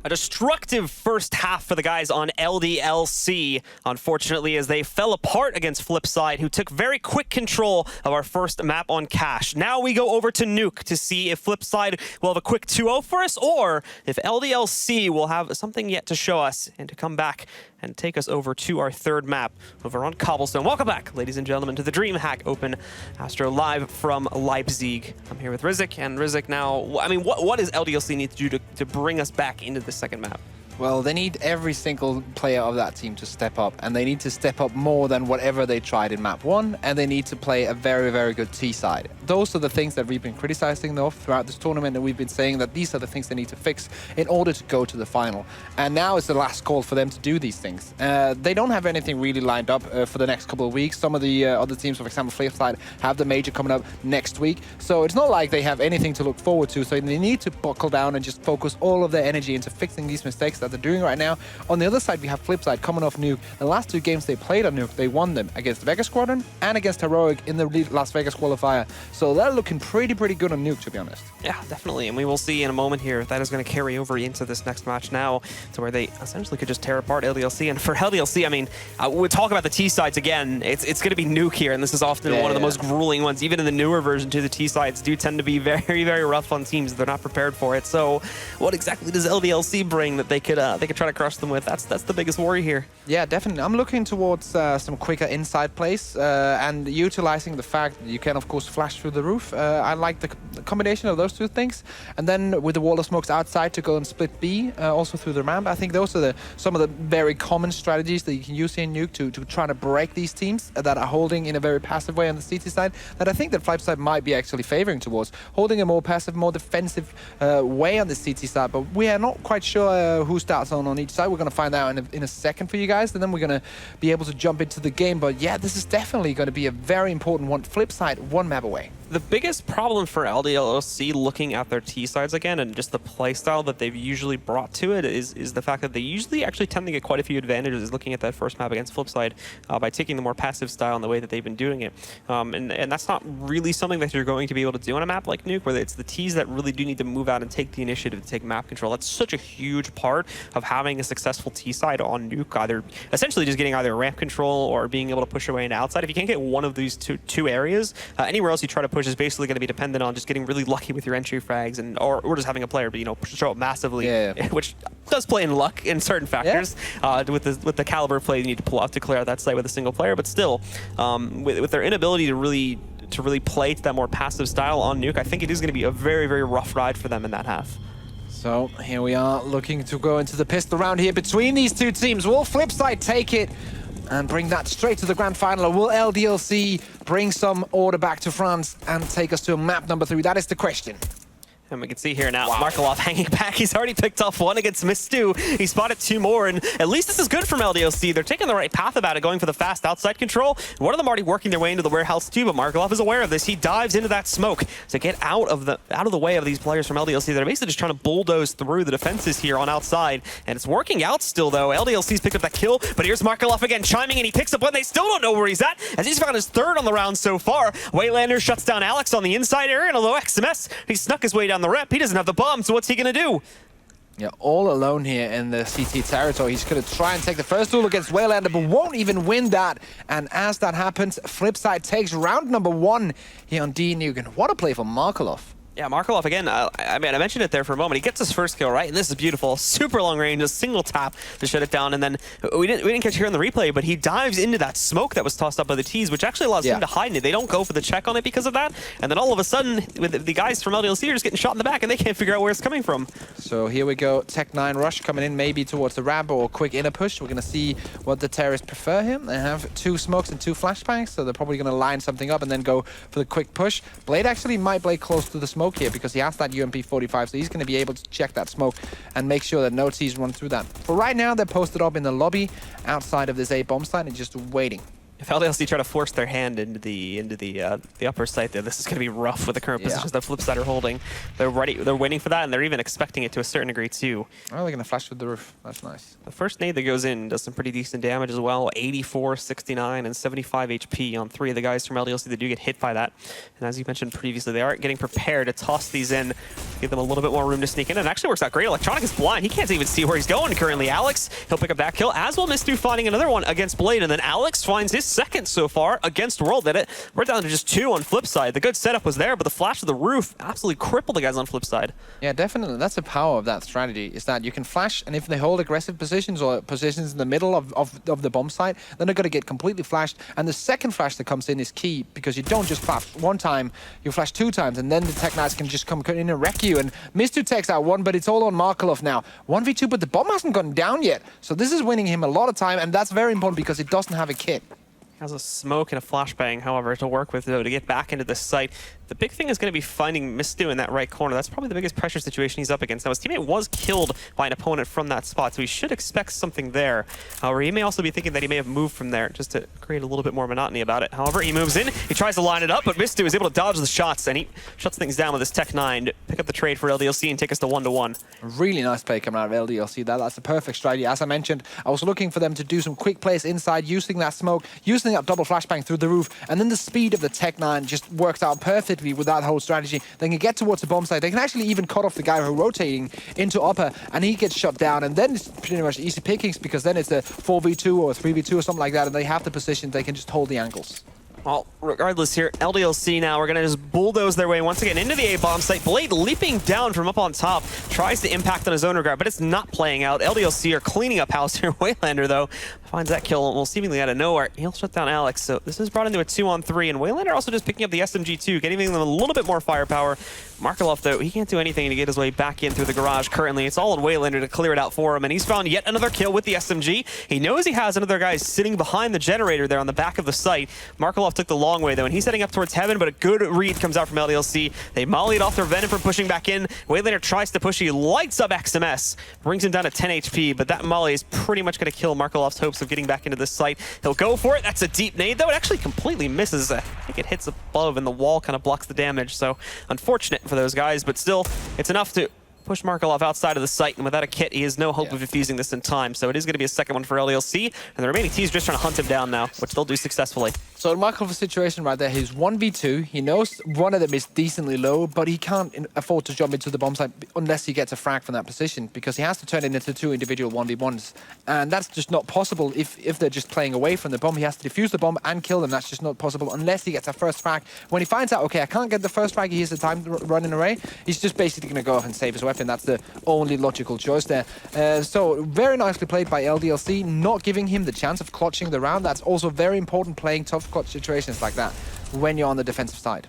A destructive first half for the guys on LDLC, unfortunately, as they fell apart against Flipside, who took very quick control of our first map on Cache. Now we go over to Nuke to see if Flipside will have a quick 2-0 for us, or if LDLC will have something yet to show us and to come back and take us over to our third map over on Cobblestone. Welcome back, ladies and gentlemen, to the DreamHack Open Astro live from Leipzig. I'm here with Rizik, and Rizik, now, I mean, what does LDLC need to do to bring us back into the second map? Well, they need every single player of that team to step up, and they need to step up more than whatever they tried in map 1, and they need to play a very, very good T side. Those are the things that we've been criticizing though throughout this tournament, and we've been saying that these are the things they need to fix in order to go to the final. And now is the last call for them to do these things. They don't have anything really lined up for the next couple of weeks. Some of the other teams, for example, Flipside, have the major coming up next week. So it's not like they have anything to look forward to. So they need to buckle down and just focus all of their energy into fixing these mistakes that they're doing right now. On the other side, we have Flipside coming off Nuke. The last 2 games they played on Nuke, they won them against Vegas Squadron and against Heroic in the Las Vegas qualifier. So they're looking pretty good on Nuke, to be honest. Yeah, definitely. And we will see in a moment here if that is going to carry over into this next match now, to where they essentially could just tear apart LDLC. And for LDLC, I mean, we'll talk about the T sides again. It's going to be Nuke here, and this is often one of the most grueling ones. Even in the newer version, too, the T sides do tend to be very rough on teams. They're not prepared for it. So what exactly does LDLC bring that they could try to crush them with? That's the biggest worry here. Yeah, definitely. I'm looking towards some quicker inside plays and utilizing the fact that you can, of course, flash through the roof. I like the combination of those 2 things. And then with the wall of smokes outside to go and split B, also through the ramp. I think those are some of the very common strategies that you can use in Nuke to try to break these teams that are holding in a very passive way on the CT side, that I think that Flipside might be actually favoring towards. Holding a more passive, more defensive way on the CT side, but we are not quite sure who starts on each side. We're going to find out in a second for you guys, and then we're going to be able to jump into the game. But yeah, this is definitely going to be a very important one. Flipside, 1 map away. The biggest problem for LDLC, looking at their T sides again, and just the playstyle that they've usually brought to it, is the fact that they usually actually tend to get quite a few advantages looking at that first map against Flipside by taking the more passive style and the way that they've been doing it. And that's not really something that you're going to be able to do on a map like Nuke, where it's the Ts that really do need to move out and take the initiative to take map control. That's such a huge part of having a successful T side on Nuke, either essentially just getting either ramp control or being able to push away into outside. If you can't get one of these two areas, anywhere else you try to push is basically going to be dependent on just getting really lucky with your entry frags or just having a player, but show up massively, which does play in luck in certain factors. With the caliber play you need to pull off to clear out that site with a single player, but still, with their inability to really play to that more passive style on Nuke, I think it is going to be a very rough ride for them in that half. So here we are looking to go into the pistol round here between these 2 teams. Will Flipside take it and bring that straight to the grand final, or will LDLC bring some order back to France and take us to map number 3? That is the question. And we can see here now, Markelov hanging back. He's already picked off 1 against Mistu. He spotted 2 more, and at least this is good from LDLC. They're taking the right path about it, going for the fast outside control. One of them already working their way into the warehouse too, but Markelov is aware of this. He dives into that smoke to get out of the way of these players from LDLC. They're basically just trying to bulldoze through the defenses here on outside, and it's working out still though. LDLC's picked up that kill, but here's Markelov again chiming in. He picks up one. They still don't know where he's at, as he's found his 3rd on the round so far. Waylander shuts down Alex on the inside area, and a low XMS. He snuck his way down the rep. He doesn't have the bomb, so what's he gonna do? Yeah, all alone here in the CT territory. He's gonna try and take the first duel against Waylander, but won't even win that. And as that happens, Flipside takes round number 1 here on Nuke. And what a play from Markelov. Yeah, Markelov again, I mean, I mentioned it there for a moment. He gets his first kill, right? And this is beautiful. Super long range, a single tap to shut it down. And then we didn't catch here in the replay, but he dives into that smoke that was tossed up by the Ts, which actually allows him to hide in it. They don't go for the check on it because of that. And then all of a sudden, with the guys from LDLC are just getting shot in the back, and they can't figure out where it's coming from. So here we go. Tech-9 rush coming in maybe towards the ramp or a quick inner push. We're going to see what the terrorists prefer here. They have 2 smokes and 2 flashbangs, so they're probably going to line something up and then go for the quick push. Blade actually might play close to the smoke here because he has that UMP-45, so he's going to be able to check that smoke and make sure that no T's run through that. For right now, they're posted up in the lobby outside of this A bomb site and just waiting. If LDLC try to force their hand into the upper site there, this is going to be rough with the current positions that Flipsid are holding. They're ready. They're waiting for that, and they're even expecting it to a certain degree too. Oh, they're going to flash with the roof. That's nice. The first nade that goes in does some pretty decent damage as well. 84, 69, and 75 HP on 3 of the guys from LDLC that do get hit by that. And as you mentioned previously, they are getting prepared to toss these in, give them a little bit more room to sneak in. And it actually works out great. Electronic is blind. He can't even see where he's going currently. Alex, he'll pick up that kill, as will Mistu finding another one against Blade. And then Alex finds his second so far against World at it. We're down to just 2 on Flipside. The good setup was there, but the flash of the roof absolutely crippled the guys on Flipside. Yeah, definitely. That's the power of that strategy, is that you can flash, and if they hold aggressive positions or positions in the middle of the bomb site, then they're going to get completely flashed. And the second flash that comes in is key, because you don't just flash one time, you flash 2 times, and then the Tech Knights can just come in and wreck you. And Mistu takes out 1, but it's all on Markelov now. 1v2, but the bomb hasn't gone down yet. So this is winning him a lot of time, and that's very important because it doesn't have a kit. Has a smoke and a flashbang, however, to work with, though, to get back into the site. The big thing is going to be finding Mistu in that right corner. That's probably the biggest pressure situation he's up against. Now, his teammate was killed by an opponent from that spot, so he should expect something there. However, he may also be thinking that he may have moved from there just to create a little bit more monotony about it. However, he moves in, he tries to line it up, but Mistu is able to dodge the shots, and he shuts things down with his Tech 9 to pick up the trade for LDLC and take us to 1-1. Really nice play coming out of LDLC. That's the perfect strategy. As I mentioned, I was looking for them to do some quick plays inside, using that smoke, using that double flashbang through the roof, and then the speed of the Tech 9 just works out perfectly with that whole strategy. They can get towards the bomb site. They can actually even cut off the guy who's rotating into upper, and he gets shut down, and then it's pretty much easy pickings, because then it's a 4v2 or 3v2 or something like that, and they have the position. They can just hold the angles. Well, regardless here, LDLC now, we're going to just bulldoze their way once again into the A-bomb site. Blade leaping down from up on top, tries to impact on his own regard, but it's not playing out. LDLC are cleaning up house here. Waylander, though, finds that kill, well, seemingly out of nowhere. He'll shut down Alex, so this is brought into a 2-on-3, and Waylander also just picking up the SMG2, getting them a little bit more firepower. Markelov, though, he can't do anything to get his way back in through the garage currently. It's all on Waylander to clear it out for him, and he's found yet another kill with the SMG. He knows he has another guy sitting behind the generator there on the back of the site. Markelov took the long way, though, and he's heading up towards Heaven, but a good read comes out from LDLC. They molly it off their Venom for pushing back in. Waylander tries to push, he lights up XMS, brings him down to 10 HP, but that molly is pretty much going to kill Markelov's hopes of getting back into this site. He'll go for it. That's a deep nade, though. It actually completely misses. I think it hits above, and the wall kind of blocks the damage, so unfortunate for those guys, but still, it's enough to push Markelov outside of the site, and without a kit, he has no hope of defusing this in time. So it is going to be a second one for LDLC, and the remaining team's just trying to hunt him down now, which they'll do successfully. So Markelov's situation right there, he's 1v2. He knows one of them is decently low, but he can't afford to jump into the bomb site unless he gets a frag from that position, because he has to turn it into 2 individual 1v1s. And that's just not possible if they're just playing away from the bomb. He has to defuse the bomb and kill them. That's just not possible unless he gets a first frag. When he finds out, okay, I can't get the first frag, he has the time running away, he's just basically going to go off and save his weapon. That's the only logical choice there. So very nicely played by LDLC, not giving him the chance of clutching the round. That's also very important, playing tough clutch situations like that when you're on the defensive side.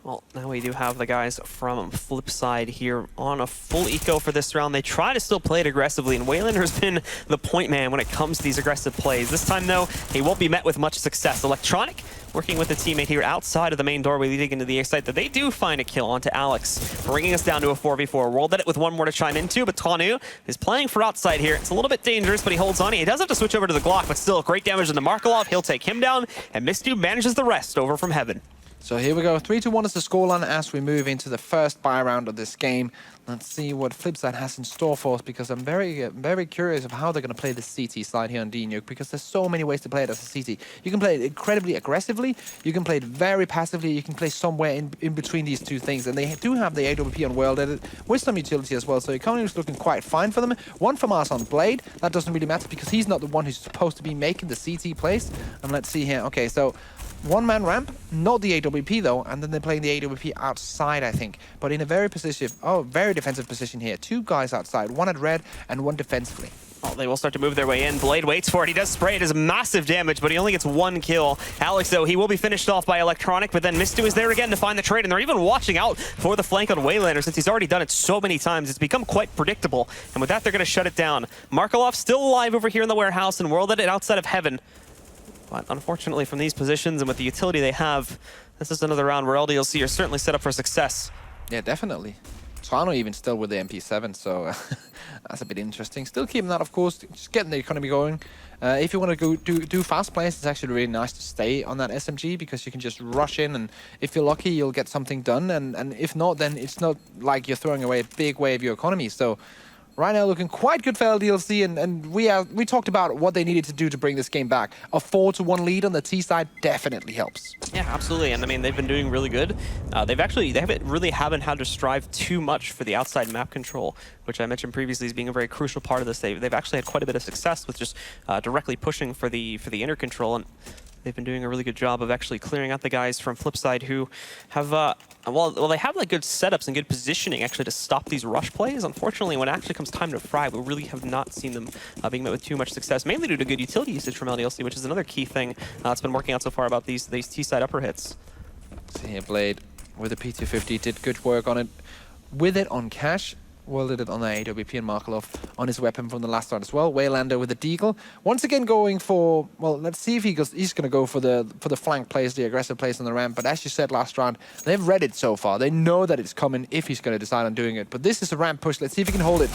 Well, now we do have the guys from Flipside here on a full eco for this round. They try to still play it aggressively, and Waylander has been the point man when it comes to these aggressive plays. This time, though, he won't be met with much success. Electronic working with the teammate here outside of the main doorway leading into the A site, that they do find a kill onto Alex, bringing us down to a 4v4. World at it with one more to chime into, but Tanu is playing for outside here. It's a little bit dangerous, but he holds on. He does have to switch over to the Glock, but still great damage into Markelov. He'll take him down, and Mistu manages the rest over from Heaven. So here we go, 3-1 is the scoreline as we move into the first buy round of this game. Let's see what Flipside has in store for us, because I'm very curious of how they're going to play the CT side here on Nuke, because there's so many ways to play it as a CT. You can play it incredibly aggressively, you can play it very passively, you can play somewhere in between these two things, and they do have the AWP on World Edit with some utility as well, so economy is looking quite fine for them. One from us on Blade, that doesn't really matter because he's not the one who's supposed to be making the CT plays. And let's see here, okay, so one-man ramp, not the AWP though, and then they're playing the AWP outside, I think. But in a very defensive position here. 2 guys outside, one at red and one defensively. Oh, they will start to move their way in. Blade waits for it. He does spray. It is massive damage, but he only gets 1 kill. Alex, though, he will be finished off by Electronic, but then Mistu is there again to find the trade, and they're even watching out for the flank on Waylander since he's already done it so many times. It's become quite predictable, and with that, they're going to shut it down. Markelov still alive over here in the warehouse, and World Edit outside of Heaven. But unfortunately, from these positions and with the utility they have, this is another round where LDLC are certainly set up for success. Yeah, definitely. Xano even still with the MP7, so that's a bit interesting. Still keeping that, of course, just getting the economy going. If you want to go do fast plays, it's actually really nice to stay on that SMG because you can just rush in, and if you're lucky, you'll get something done. And if not, then it's not like you're throwing away a big way of your economy. So right now, looking quite good for LDLC, and we talked about what they needed to do to bring this game back. A 4-1 lead on the T side definitely helps. Yeah, absolutely. And I mean, they've been doing really good. They really haven't had to strive too much for the outside map control, which I mentioned previously as being a very crucial part of this. They've actually had quite a bit of success with just directly pushing for the inner control, and they've been doing a really good job of actually clearing out the guys from Flipside who have, well, they have like good setups and good positioning actually to stop these rush plays. Unfortunately, when it actually comes time to frag, we really have not seen them being met with too much success, mainly due to good utility usage from LDLC, which is another key thing that's been working out so far about these T-side upper hits. See here, Blade with the P250 did good work on it. With it on cash, welded it on the AWP, and Markelov on his weapon from the last round as well. Waylander with the Deagle. Once again going for, well, let's see if he's going to go for the flank plays, the aggressive plays on the ramp. But as you said last round, they've read it so far. They know that it's coming if he's going to decide on doing it. But this is a ramp push. Let's see if he can hold it.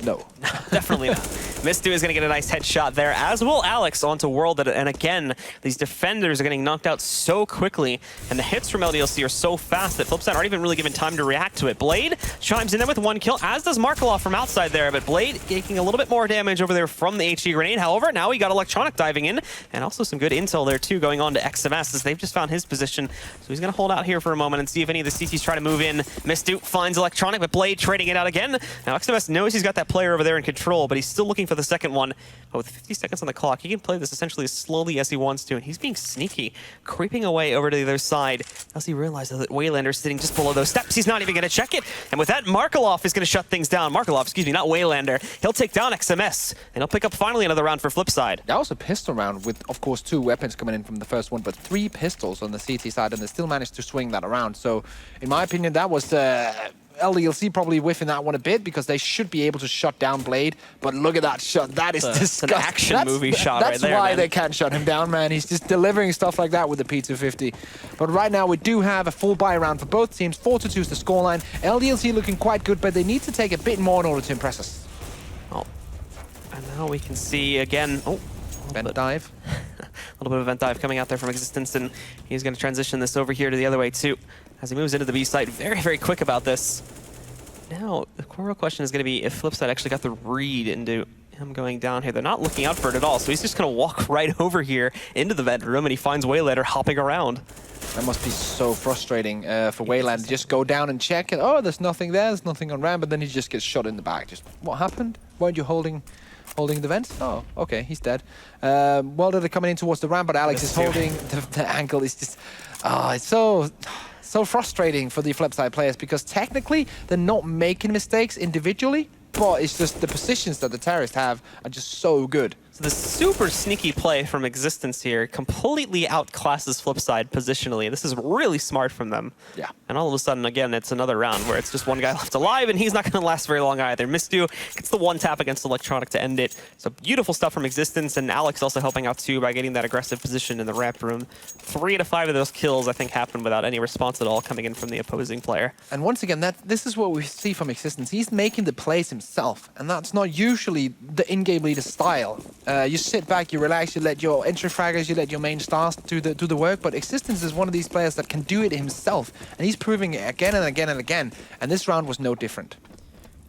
No. Definitely not. Mistu is going to get a nice headshot there, as will Alex onto World. And again, these defenders are getting knocked out so quickly, and the hits from LDLC are so fast that Flipside aren't even really given time to react to it. Blade chimes in there with 1 kill, as does Markelov from outside there, but Blade taking a little bit more damage over there from the HE grenade. However, now we got Electronic diving in, and also some good intel there too going on to XMS as they've just found his position. So he's going to hold out here for a moment and see if any of the CTs try to move in. Mistu finds Electronic, but Blade trading it out again. Now XMS knows he's got that player over there in control, but he's still looking for the second one. But with 50 seconds on the clock, he can play this essentially as slowly as he wants to, and he's being sneaky, creeping away over to the other side as he realizes that Waylander's sitting just below those steps. He's not even going to check it, and with that, Markelov is going to shut things down. Markelov, excuse me, not Waylander. He'll take down XMS, and he'll pick up finally another round for Flipside. That was a pistol round with, of course, 2 weapons coming in from the first one, but 3 pistols on the CT side, and they still managed to swing that around. So, in my opinion, that was LDLC probably whiffing that one a bit because they should be able to shut down Blade. But look at that shot. That is disgusting. An action movie shot right there, That's why man. they can't shut him down, man. He's just delivering stuff like that with the P250. But right now, we do have a full buy round for both teams. 4-2 is the scoreline. LDLC looking quite good, but they need to take a bit more in order to impress us. Oh, and now we can see again. Oh, Vent dive. A little bit of event dive coming out there from Existence, and he's going to transition this over here to the other way too as he moves into the B site. Very, very quick about this. Now, the core question is going to be if Flipside actually got the read into him going down here. They're not looking out for it at all, so he's just going to walk right over here into the vent room, and he finds Waylander hopping around. That must be so frustrating for Wayland. Just go down and check, and oh, there's nothing there, there's nothing on ramp, but then he just gets shot in the back. Just, what happened? Weren't you holding the vent? Oh, okay, he's dead. Well, they're coming in towards the ramp, but Alex is holding the ankle. It's just, it's so frustrating for the Flipside players because technically they're not making mistakes individually, but it's just the positions that the terrorists have are just so good. So the super sneaky play from Existence here completely outclasses Flipside positionally. This is really smart from them. Yeah. And all of a sudden, again, it's another round where it's just one guy left alive, and he's not going to last very long either. Mistu gets the 1 tap against Electronic to end it. So beautiful stuff from Existence, and Alex also helping out too by getting that aggressive position in the ramp room. 3 out of 5 of those kills, I think, happened without any response at all coming in from the opposing player. And once again, this is what we see from Existence. He's making the plays himself, and that's not usually the in-game leader style. You sit back, you relax, you let your entry fraggers, you let your main stars do the work, but Existence is one of these players that can do it himself, and he's proving it again and again and again, and this round was no different.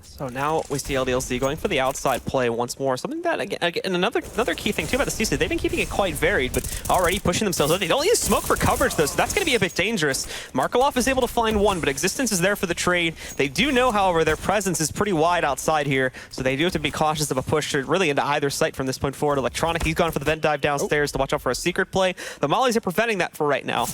So now we see LDLC going for the outside play once more. Something that, again another key thing too about the CC, they've been keeping it quite varied, but already pushing themselves out. They don't use smoke for coverage though, so that's going to be a bit dangerous. Markelov is able to find one, but Existence is there for the trade. They do know, however, their presence is pretty wide outside here, so they do have to be cautious of a push really into either site from this point forward. Electronic, he's gone for the vent dive downstairs to watch out for a secret play. The Mollies are preventing that for right now.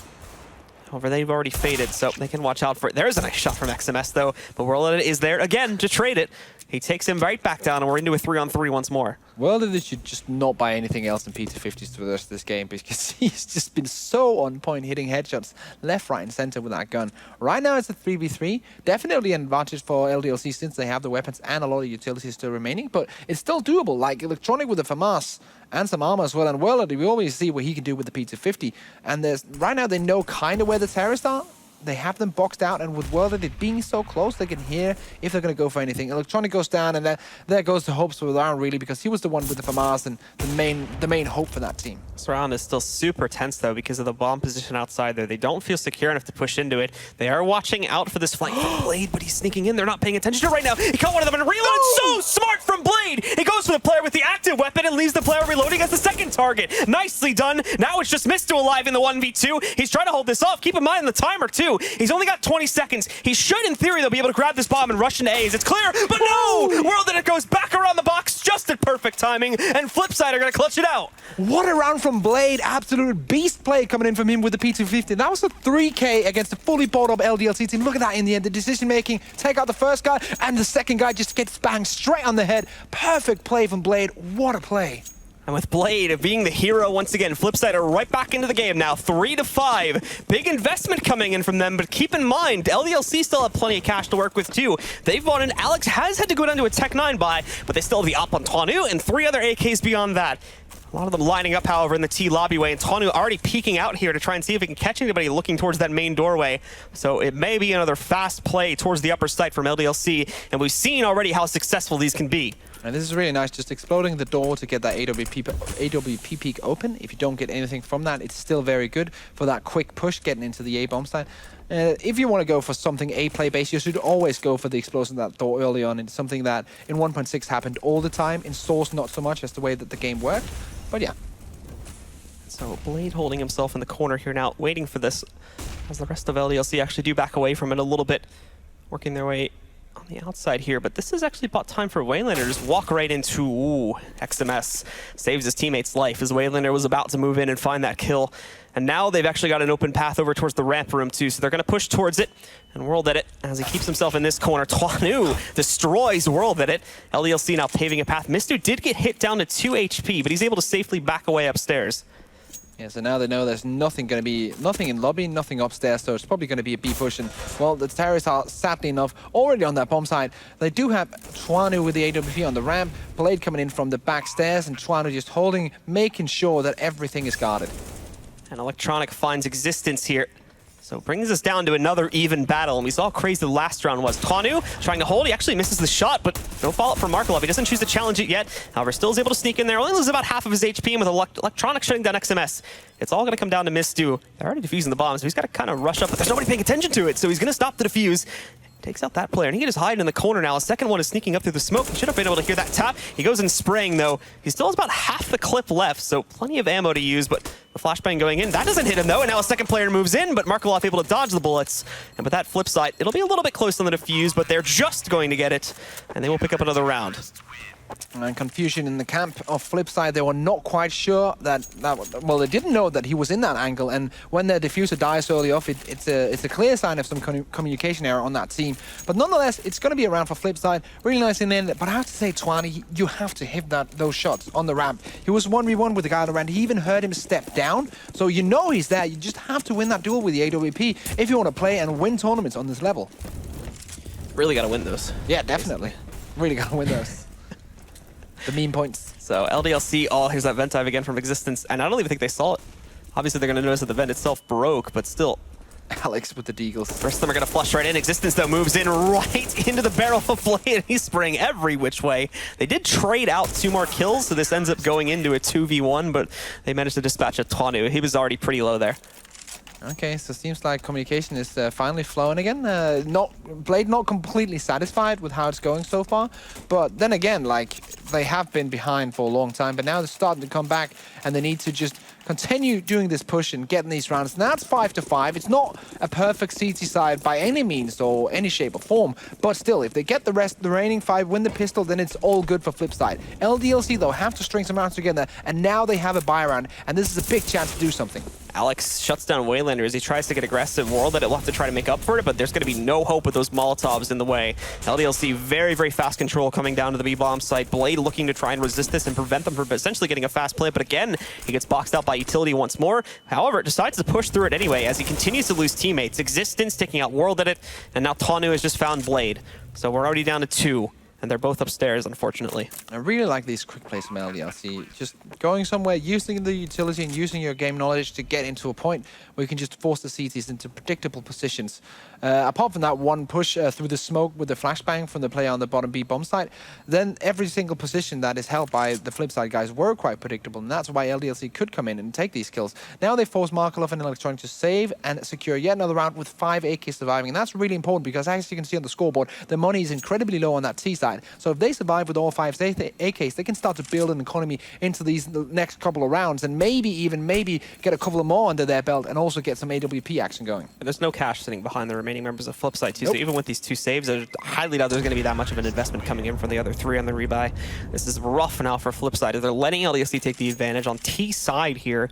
However, they've already faded, so they can watch out for it. There's a nice shot from XMS, though, but World is there again to trade it. He takes him right back down, and we're into a 3-on-3 once more. World should just not buy anything else in P250s for the rest of this game because he's just been so on point, hitting headshots left, right, and center with that gun. Right now, it's a 3v3. Definitely an advantage for LDLC since they have the weapons and a lot of utilities still remaining, but it's still doable. Like Electronic with the FAMAS and some armor as well, and World, we always see what he can do with the P250. And right now, they know kind of where the terrorists are. they have them boxed out, and with World Edit being so close, they can hear if they're going to go for anything. Electronic goes down, and there goes the hopes for the round, really, because he was the one with the FAMAS and the main hope for that team. This round is still super tense, though, because of the bomb position outside there. They don't feel secure enough to push into it. They are watching out for this flank from Blade, but he's sneaking in. They're not paying attention to it right now. He caught one of them and reloaded. So smart from Blade. He goes for the player with the active weapon and leaves the player reloading as the second target. Nicely done. Now it's just Misto alive in the 1v2. He's trying to hold this off. Keep in mind the timer, too. He's only got 20 seconds. He should, in theory, they'll be able to grab this bomb and rush into A's. It's clear, but no! World Edit goes back around the box just at perfect timing, and Flipside are going to clutch it out. What a round from Blade. Absolute beast play coming in from him with the P250. That was a 3K against a fully bought up LDLC team. Look at that in the end. The decision making, take out the first guy, and the second guy just gets banged straight on the head. Perfect play from Blade. What a play. And with Blade being the hero once again, Flipside are right back into the game now, 3-5. Big investment coming in from them, but keep in mind, LDLC still have plenty of cash to work with too. They've won, and Alex has had to go down to a Tech 9 buy, but they still have the op on Tanu and 3 other AKs beyond that. A lot of them lining up, however, in the T lobby way, and Tanu already peeking out here to try and see if he can catch anybody looking towards that main doorway. So it may be another fast play towards the upper site from LDLC, and we've seen already how successful these can be. And this is really nice, just exploding the door to get that AWP peak open. If you don't get anything from that, it's still very good for that quick push getting into the A bomb site. If you want to go for something A play based, you should always go for the explosion of that door early on. It's something that in 1.6 happened all the time. In Source, not so much as the way that the game worked. But yeah. So Blade holding himself in the corner here now, waiting for this, as the rest of LDLC actually do back away from it a little bit, working their way on the outside here. But this is actually bought time for Waylander to just walk right into XMS. Saves his teammate's life as Waylander was about to move in and find that kill. And now they've actually got an open path over towards the ramp room too, so they're going to push towards it. And World Edit, as he keeps himself in this corner, Tanu destroys World Edit. LDLC now paving a path. Mistu did get hit down to 2 HP, but he's able to safely back away upstairs. Yeah, so now they know there's nothing in lobby, nothing upstairs, so it's probably going to be a B push. And, well, the terrorists are, sadly enough, already on that bomb side. They do have Tanu with the AWP on the ramp, Blade coming in from the back stairs, and Tanu just holding, making sure that everything is guarded. And Electronic finds existence here. So brings us down to another even battle, and we saw how crazy the last round was. Tanu trying to hold, he actually misses the shot, but no follow-up from Markelov. He doesn't choose to challenge it yet. However, still is able to sneak in there. Only loses about half of his HP, and with Electronic shutting down XMS, it's all going to come down to Mistu. They're already defusing the bomb, so he's got to kind of rush up, but there's nobody paying attention to it, so he's going to stop the defuse. Takes out that player, and he can just hide in the corner now. A second one is sneaking up through the smoke. He should have been able to hear that tap. He goes in spraying, though. He still has about half the clip left, so plenty of ammo to use, but the flashbang going in. That doesn't hit him, though, and now a second player moves in, but Markelov able to dodge the bullets. And with that flip side, it'll be a little bit close on the defuse, but they're just going to get it, and they will pick up another round. And confusion in the camp of Flipside. They were not quite sure well, they didn't know that he was in that angle, and when their diffuser dies early off, it's a clear sign of some communication error on that team. But nonetheless, it's going to be a round for Flipside. Really nice in the end, but I have to say, Twani, you have to hit those shots on the ramp. He was 1v1 with the guy on the ramp. He even heard him step down, so you know he's there. You just have to win that duel with the AWP if you want to play and win tournaments on this level. Really got to win those. Yeah, definitely. Really got to win those. The meme points. So LDLC, here's that vent dive again from existence, and I don't even think they saw it. Obviously, they're going to notice that the vent itself broke, but still. Alex with the deagles. The rest of them are going to flush right in. Existence, though, moves in right into the barrel of Blade, and he's spraying every which way. They did trade out 2 more kills, so this ends up going into a 2v1, but they managed to dispatch a Tanu. He was already pretty low there. Okay, so it seems like communication is finally flowing again. Blade not completely satisfied with how it's going so far, but then again, like, they have been behind for a long time, but now they're starting to come back, and they need to just continue doing this push and getting these rounds. Now it's 5-5. It's not a perfect CT side by any means or any shape or form, but still, if they get the remaining 5, win the pistol, then it's all good for Flipside. LDLC, though, have to string some rounds together, and now they have a buy round, and this is a big chance to do something. Alex shuts down Waylander as he tries to get aggressive. World Edit will have to try to make up for it, but there's going to be no hope with those Molotovs in the way. LDLC, very, very fast control coming down to the B-bomb site. Blade looking to try and resist this and prevent them from essentially getting a fast plant, but again, he gets boxed out by utility once more. However, decides to push through it anyway as he continues to lose teammates. Existence taking out World Edit, and now Tanu has just found Blade. So we're already down to 2. and they're both upstairs, unfortunately. I really like these quick plays from LDLC. Just going somewhere, using the utility and using your game knowledge to get into a point where you can just force the CTs into predictable positions. Apart from that one push through the smoke with the flashbang from the player on the bottom B bomb site, then every single position that is held by the Flipside guys were quite predictable, and that's why LDLC could come in and take these kills. Now they force Markelov and Electronic to save and secure yet another round with 5 AKs surviving, and that's really important because as you can see on the scoreboard, the money is incredibly low on that T side. So if they survive with all 5 AKs, they can start to build an economy into these next couple of rounds, and maybe get a couple of more under their belt and also get some AWP action going. And there's no cash sitting behind the remaining members of Flipside too, so even with these 2 saves, I highly doubt there's going to be that much of an investment coming in from the other 3 on the rebuy. This is rough now for Flipside. They're letting LDLC take the advantage on T side here.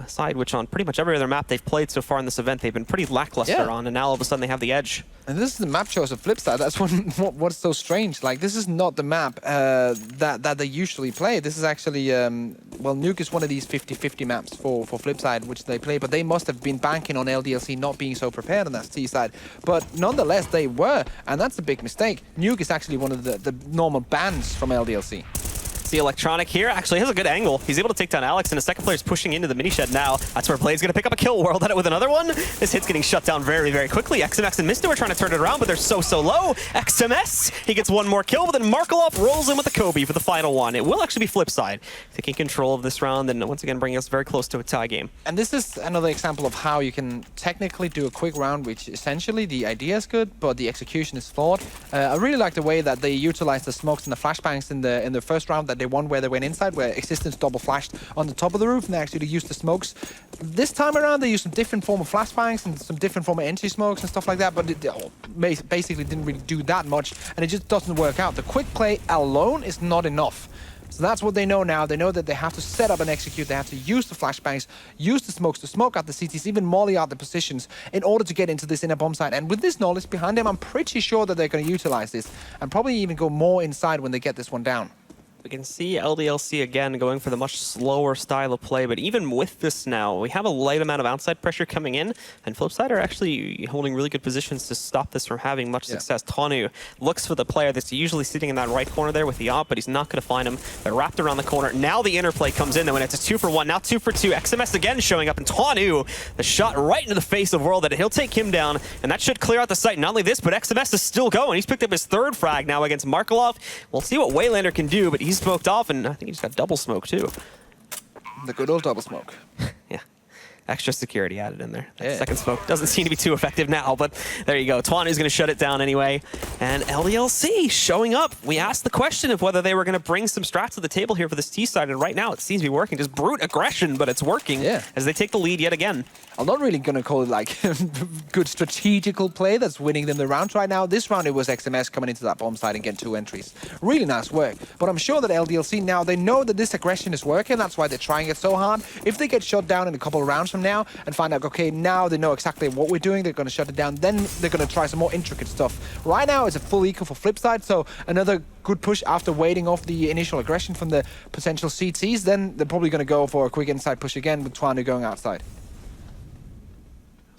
A side which on pretty much every other map they've played so far in this event, they've been pretty lackluster on, and now all of a sudden they have the edge. And this is the map choice of Flipside. That's what's so strange. Like, this is not the map that they usually play. This is actually, well, Nuke is one of these 50-50 maps for Flipside, which they play, but they must have been banking on LDLC not being so prepared on that T side. But nonetheless, they were, and that's a big mistake. Nuke is actually one of the normal bans from LDLC. The Electronic here actually has a good angle. He's able to take down Alex, and the second player is pushing into the mini shed now. That's where Blade's going to pick up a kill. World at it with another one. This hit's getting shut down very, very quickly. XMX and Misto are trying to turn it around, but they're so low. XMS, he gets one more kill, but then Markelov rolls in with the Kobe for the final one. It will actually be Flipside taking control of this round, and once again bringing us very close to a tie game. And this is another example of how you can technically do a quick round, which essentially the idea is good, but the execution is flawed. I really like the way that they utilized the smokes and the flashbangs in the first round that they won, where they went inside, where Existence double flashed on the top of the roof, and they actually used the smokes. This time around, they used some different form of flashbangs and some different form of entry smokes and stuff like that, but it basically didn't really do that much, and it just doesn't work out. The quick play alone is not enough. So that's what they know now. They know that they have to set up and execute. They have to use the flashbangs, use the smokes to smoke out the CTs, even molly out the positions in order to get into this inner bomb site. And with this knowledge behind them, I'm pretty sure that they're going to utilize this and probably even go more inside when they get this one down. We can see LDLC again going for the much slower style of play, but even with this now, we have a light amount of outside pressure coming in, and Flipside are actually holding really good positions to stop this from having much success. Tanu looks for the player that's usually sitting in that right corner there with the op, but he's not going to find him. They're wrapped around the corner. Now the interplay comes in, though, and it's a 2 for 1, now 2 for 2. XMS again showing up, and Tanu, the shot right into the face of World, that he'll take him down, and that should clear out the site. Not only this, but XMS is still going. He's picked up his 3rd frag now against Markelov. We'll see what Waylander can do, but he's smoked off, and I think he just got double smoke too. The good old double smoke. Yeah. Extra security added in there. That second smoke doesn't seem to be too effective now, but there you go. Twanu's going to shut it down anyway. And LDLC showing up. We asked the question of whether they were going to bring some strats to the table here for this T side, and right now it seems to be working. Just brute aggression, but it's working as they take the lead yet again. I'm not really going to call it like good strategical play that's winning them the round right now. This round it was XMS coming into that bomb site and getting 2 entries. Really nice work. But I'm sure that LDLC now, they know that this aggression is working. That's why they're trying it so hard. If they get shut down in a couple of rounds from now and find out, okay, now they know exactly what we're doing, they're going to shut it down, then they're going to try some more intricate stuff. Right now it's a full eco for Flipside, so another good push after waiting off the initial aggression from the potential CTs. Then they're probably going to go for a quick inside push again with Twanu going outside.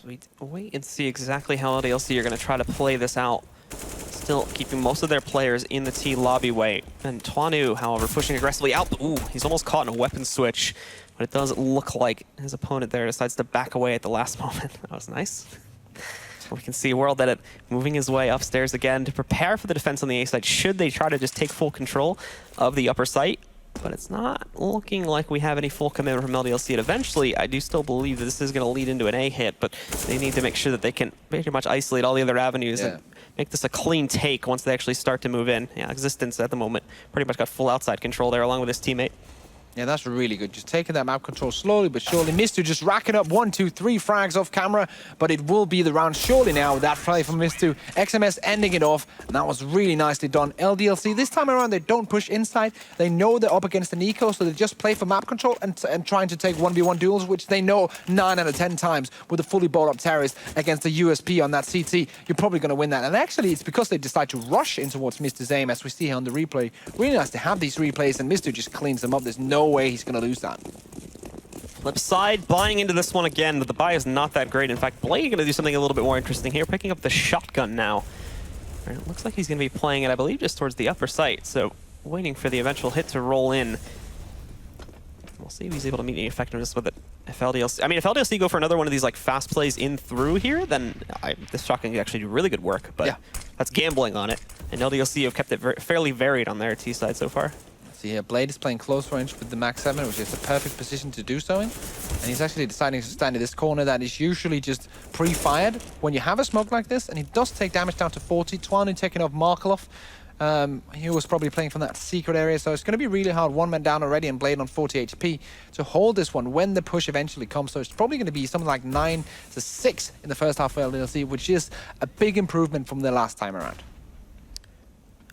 So we wait and see exactly how LDLC are going to try to play this out. Still keeping most of their players in the T lobby way. And Twanu, however, pushing aggressively out. Ooh, he's almost caught in a weapon switch. But it does look like his opponent there decides to back away at the last moment. That was nice. We can see World at it moving his way upstairs again to prepare for the defense on the A side. Should they try to just take full control of the upper site? But it's not looking like we have any full commitment from LDLC. And eventually, I do still believe that this is going to lead into an A hit, but they need to make sure that they can pretty much isolate all the other avenues and make this a clean take once they actually start to move in. Yeah, Existence at the moment pretty much got full outside control there along with his teammate. Yeah, that's really good. Just taking that map control slowly but surely. Mistu just racking up 1, 2, 3 frags off camera, but it will be the round surely now with that play from Mistu. XMS ending it off, and that was really nicely done. LDLC, this time around, they don't push inside. They know they're up against an eco, so they just play for map control and trying to take 1v1 duels, which they know 9 out of 10 times with a fully balled up terrorist against the USP on that CT. You're probably going to win that. And actually, it's because they decide to rush in towards Mistu's aim, as we see here on the replay. Really nice to have these replays, and Mistu just cleans them up. There's no way he's going to lose that. Flipside buying into this one again, but the buy is not that great. In fact, Blade going to do something a little bit more interesting here, picking up the shotgun now. And it looks like he's going to be playing it, I believe, just towards the upper site. So waiting for the eventual hit to roll in. We'll see if he's able to meet any effectiveness with it. If LDLC go for another one of these like fast plays in through here, then this shotgun can actually do really good work. But that's gambling on it. And LDLC have kept it fairly varied on their T side so far. See here, Blade is playing close range with the Max 7, which is the perfect position to do so in. And he's actually deciding to stand in this corner that is usually just pre-fired when you have a smoke like this. And he does take damage down to 40. Twanu taking off Markelov. He was probably playing from that secret area, so it's going to be really hard. One man down already and Blade on 40 HP to hold this one when the push eventually comes. So it's probably going to be something like 9-6 in the first half for LDLC, which is a big improvement from the last time around.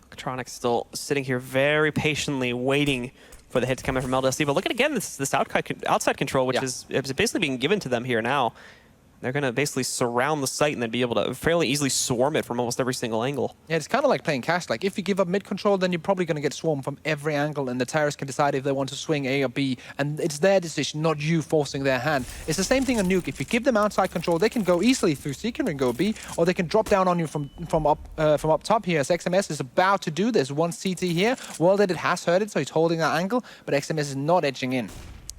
Electronic still sitting here very patiently waiting for the hit to come in from LDLC. But look at, again, this outside control, which is basically being given to them here now. They're going to basically surround the site and then be able to fairly easily swarm it from almost every single angle. Yeah, it's kind of like playing cash. Like, if you give up mid control, then you're probably going to get swarmed from every angle, and the terrorists can decide if they want to swing A or B, and it's their decision, not you forcing their hand. It's the same thing on Nuke. If you give them outside control, they can go easily through Seeker and go B, or they can drop down on you from up top here, as XMS is about to do this. One CT here. Well, that it has heard it, so he's holding that angle, but XMS is not edging in.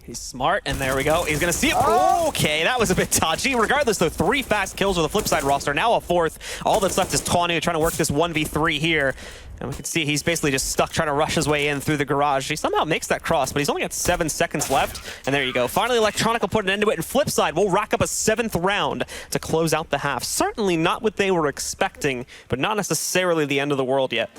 He's smart, and there we go. He's going to see it. Oh! Okay, that was a bit dodgy. Regardless, though, 3 fast kills with the Flipside roster. Now a 4th. All that's left is Twanu trying to work this 1v3 here. And we can see he's basically just stuck trying to rush his way in through the garage. He somehow makes that cross, but he's only got 7 seconds left. And there you go. Finally, Electronic will put an end to it. And Flipside will rack up a 7th round to close out the half. Certainly not what they were expecting, but not necessarily the end of the world yet.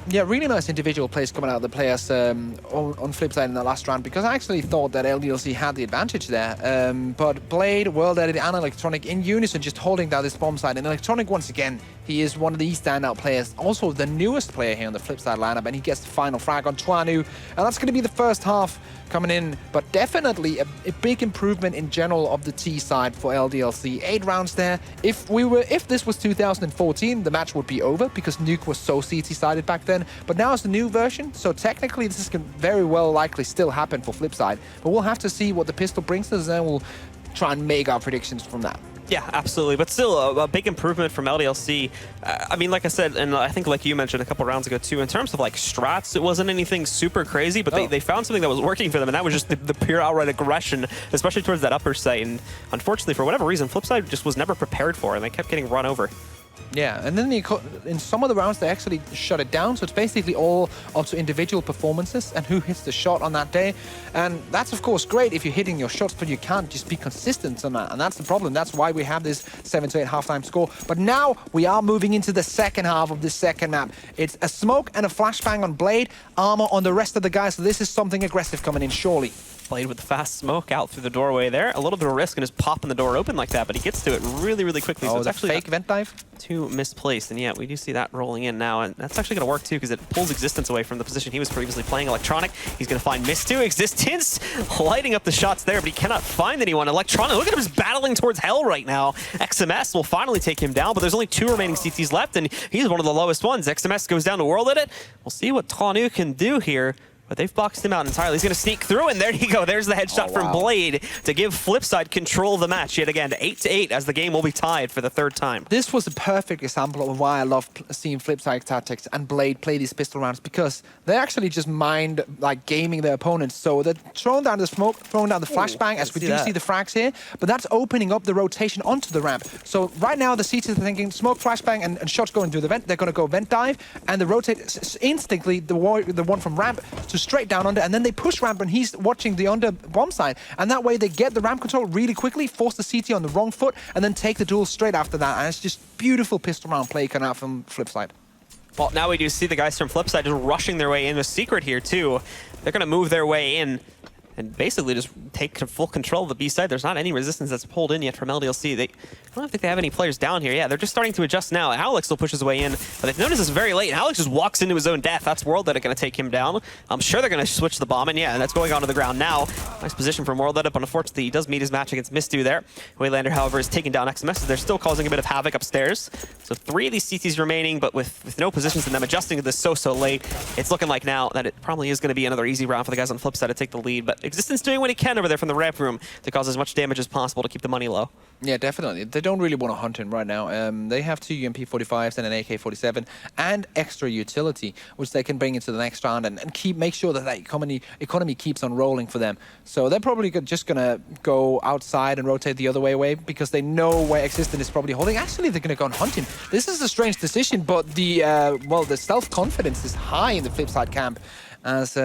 Yeah, really nice individual plays coming out of the players on Flipside in the last round, because I actually thought that LDLC had the advantage there. But Blade, World Edit, and Electronic in unison just holding down this bomb side. And Electronic, once again, he is one of the standout players. Also, the newest player here on the Flipside lineup, and he gets the final frag on Twanu. And that's going to be the first half coming in, but definitely a big improvement in general of the T side for LDLC. 8 rounds there. If this was 2014, the match would be over because Nuke was so CT-sided back then. But now it's the new version, so technically this can very well likely still happen for Flipside. But we'll have to see what the pistol brings us, and then we'll try and make our predictions from that. Yeah, absolutely. But still, a big improvement from LDLC. I mean, like I said, and I think like you mentioned a couple rounds ago too, in terms of like strats, it wasn't anything super crazy, but they found something that was working for them, and that was just the pure outright aggression, especially towards that upper site. And unfortunately, for whatever reason, Flipside just was never prepared for it, and they kept getting run over. Yeah, and then in some of the rounds, they actually shut it down. So it's basically all up to individual performances and who hits the shot on that day. And that's, of course, great if you're hitting your shots, but you can't just be consistent on that. And that's the problem. That's why we have this 7-8 halftime score. But now we are moving into the second half of this second map. It's a smoke and a flashbang on Blade, armor on the rest of the guys. So this is something aggressive coming in, surely. Blade with the fast smoke out through the doorway there. A little bit of risk and just popping the door open like that, but he gets to it really, really quickly. So it's actually fake vent dive? Too misplaced, and yeah, we do see that rolling in now, and that's actually going to work too, because it pulls Existence away from the position he was previously playing. Electronic, he's going to find Mist too. Existence lighting up the shots there, but he cannot find anyone. Electronic, look at him, just battling towards hell right now. XMS will finally take him down, but there's only 2 remaining CTs left, and he's one of the lowest ones. XMS goes down to World Edit. We'll see what Twanu can do here. But they've boxed him out entirely. He's going to sneak through, and there you go. There's the headshot from Blade to give Flipside control of the match yet again. 8-8 as the game will be tied for the 3rd time. This was a perfect example of why I love seeing Flipside tactics and Blade play these pistol rounds, because they actually just mind like gaming their opponents. So they're throwing down the smoke, throwing down the flashbang, as we do see the frags here, but that's opening up the rotation onto the ramp. So right now the CTs are thinking smoke, flashbang, and shots going through the vent. They're going to go vent dive, and they rotate instantly the one from ramp to straight down under, and then they push ramp, and he's watching the under bomb side, and that way they get the ramp control really quickly, force the CT on the wrong foot, and then take the duel straight after that. And it's just beautiful pistol round play coming out from Flipside. Well, now we do see the guys from Flipside just rushing their way in. The secret here too, they're going to move their way in and basically just take full control of the B side. There's not any resistance that's pulled in yet from LDLC. I don't think they have any players down here. Yeah, they're just starting to adjust now. Alex still pushes his way in, but they've noticed this very late. And Alex just walks into his own death. That's World Edit going to take him down. I'm sure they're going to switch the bomb, and yeah, and that's going onto the ground now. Nice position from World Edit, but unfortunately he does meet his match against Mistu there. Waylander, however, is taking down XMS. They're still causing a bit of havoc upstairs. So 3 of these CTs remaining, but with no positions in them, adjusting to this so late, it's looking like now that it probably is going to be another easy round for the guys on Flipside to take the lead. But Existence doing what he can over there from the ramp room to cause as much damage as possible to keep the money low. Yeah, definitely. They don't really want to hunt him right now. They have 2 UMP-45s and an AK-47 and extra utility, which they can bring into the next round and make sure that economy keeps on rolling for them. So they're probably just going to go outside and rotate the other way because they know where Existence is probably holding. Actually, they're going to go and hunt him. This is a strange decision, but the self-confidence is high in the Flipside camp as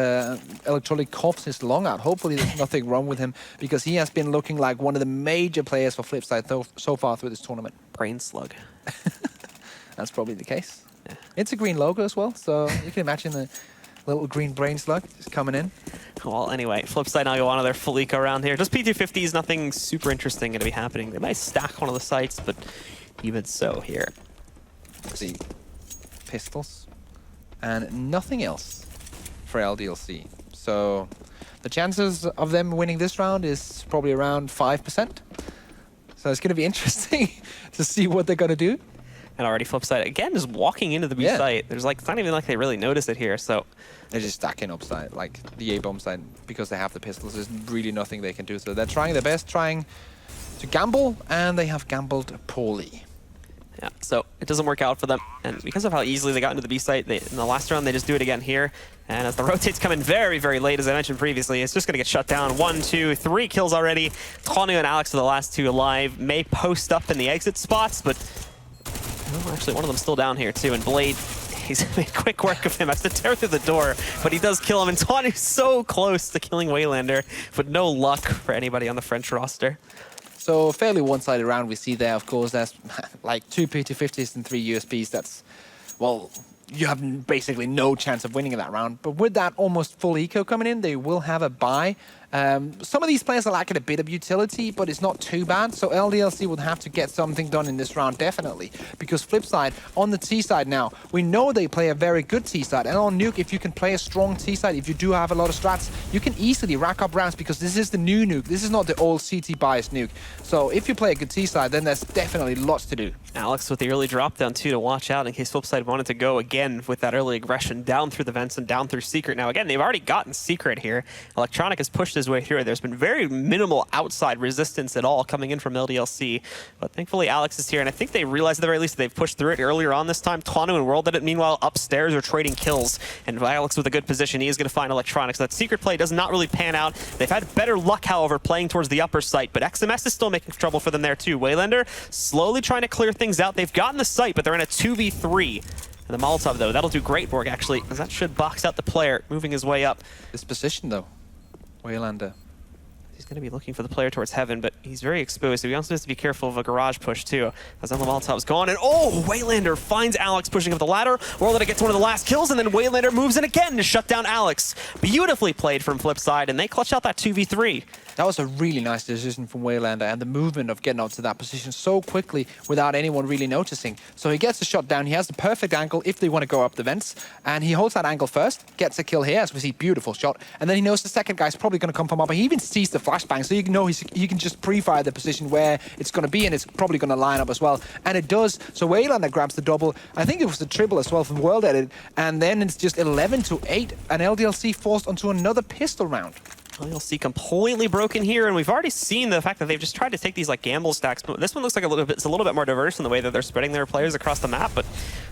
Electronic coughs his lung out. Hopefully there's nothing wrong with him because he has been looking like one of the major players for Flipside so far through this tournament. Brain slug. That's probably the case. Yeah. It's a green logo as well, so you can imagine the little green brain slug just coming in. Well, anyway, Flipside now go on to their full eco round here. Just P250s, nothing super interesting going to be happening. They might stack one of the sites, but even so here. See, pistols and nothing else for LDLC. So the chances of them winning this round is probably around 5%. So it's going to be interesting to see what they're going to do. And already Flipside, again, just walking into the B site. There's like, it's not even like they really notice it here, so. They're just stacking up side, like the A-bomb side, because they have the pistols. There's really nothing they can do. So they're trying their best, trying to gamble, and they have gambled poorly. Yeah, so it doesn't work out for them. And because of how easily they got into the B site, in the last round, they just do it again here. And as the rotates come in very, very late, as I mentioned previously, it's just going to get shut down. 1, 2, 3 kills already. Tonu and Alex are the last 2 alive. May post up in the exit spots, but well, actually one of them still down here too. And Blade, he's made quick work of him. Has to tear through the door, but he does kill him. And Tonu's so close to killing Waylander, but no luck for anybody on the French roster. So fairly one-sided round we see there, of course. That's like 2 P250s and 3 USPs. That's, well, you have basically no chance of winning in that round. But with that almost full eco coming in, they will have a buy. Some of these players are lacking a bit of utility, but it's not too bad. So LDLC will have to get something done in this round, definitely. Because Flipside, on the T side now, we know they play a very good T side. And on Nuke, if you can play a strong T side, if you do have a lot of strats, you can easily rack up rounds because this is the new Nuke. This is not the old CT biased Nuke. So if you play a good T side, then there's definitely lots to do. Alex with the early drop down too to watch out in case Flipside wanted to go again with that early aggression down through the vents and down through Secret. Now again, they've already gotten Secret here. Electronic has pushed his way through it. There's been very minimal outside resistance at all coming in from LDLC. But thankfully Alex is here, and I think they realized at the very least that they've pushed through it earlier on this time. Tonu and World did it. Meanwhile, upstairs are trading kills. And Alex with a good position, he is going to find Electronic. So that Secret play does not really pan out. They've had better luck, however, playing towards the upper site. But XMS is still making trouble for them there too. Waylander slowly trying to clear things out. They've gotten the site, but they're in a 2v3. And the Molotov, though, that'll do great, Borg, actually, as that should box out the player, moving his way up. This position, though, Waylander. He's going to be looking for the player towards heaven, but he's very exposed. So he also has to be careful of a garage push, too. As then the Molotov's gone, and oh, Waylander finds Alex pushing up the ladder. World gets one of the last kills, and then Waylander moves in again to shut down Alex. Beautifully played from Flipside, and they clutch out that 2v3. That was a really nice decision from Waylander, and the movement of getting out to that position so quickly without anyone really noticing. So he gets the shot down. He has the perfect angle if they want to go up the vents, and he holds that angle first, gets a kill here, as we see, beautiful shot, and then he knows the second guy's probably going to come from up, and he even sees the flashbang, so you know he can just pre-fire the position where it's going to be, and it's probably going to line up as well. And it does. So Waylander grabs the double. I think it was the triple as well from World Edit, and then it's just 11-8, and LDLC forced onto another pistol round. LDLC completely broken here, and we've already seen the fact that they've just tried to take these like gamble stacks. But this one looks like it's a little bit more diverse in the way that they're spreading their players across the map. But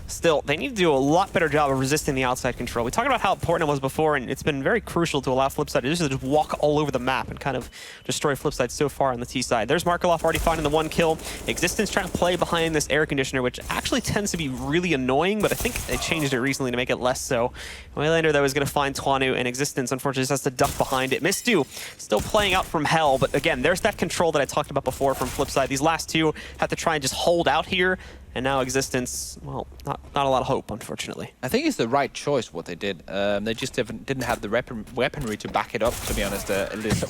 still, they need to do a lot better job of resisting the outside control. We talked about how important it was before, and it's been very crucial to allow Flipside to just walk all over the map and kind of destroy Flipside so far on the T side. There's Markelov already finding the 1 kill. Existence trying to play behind this air conditioner, which actually tends to be really annoying, but I think they changed it recently to make it less so. Waylander, though, is going to find Tonu, and Existence, unfortunately, just has to duck behind it. Misdu still playing out from hell, but again, there's that control that I talked about before from Flipside. These last two have to try and just hold out here, and now Existence, well, not a lot of hope, unfortunately. I think it's the right choice what they did. They just didn't have the weaponry to back it up, to be honest.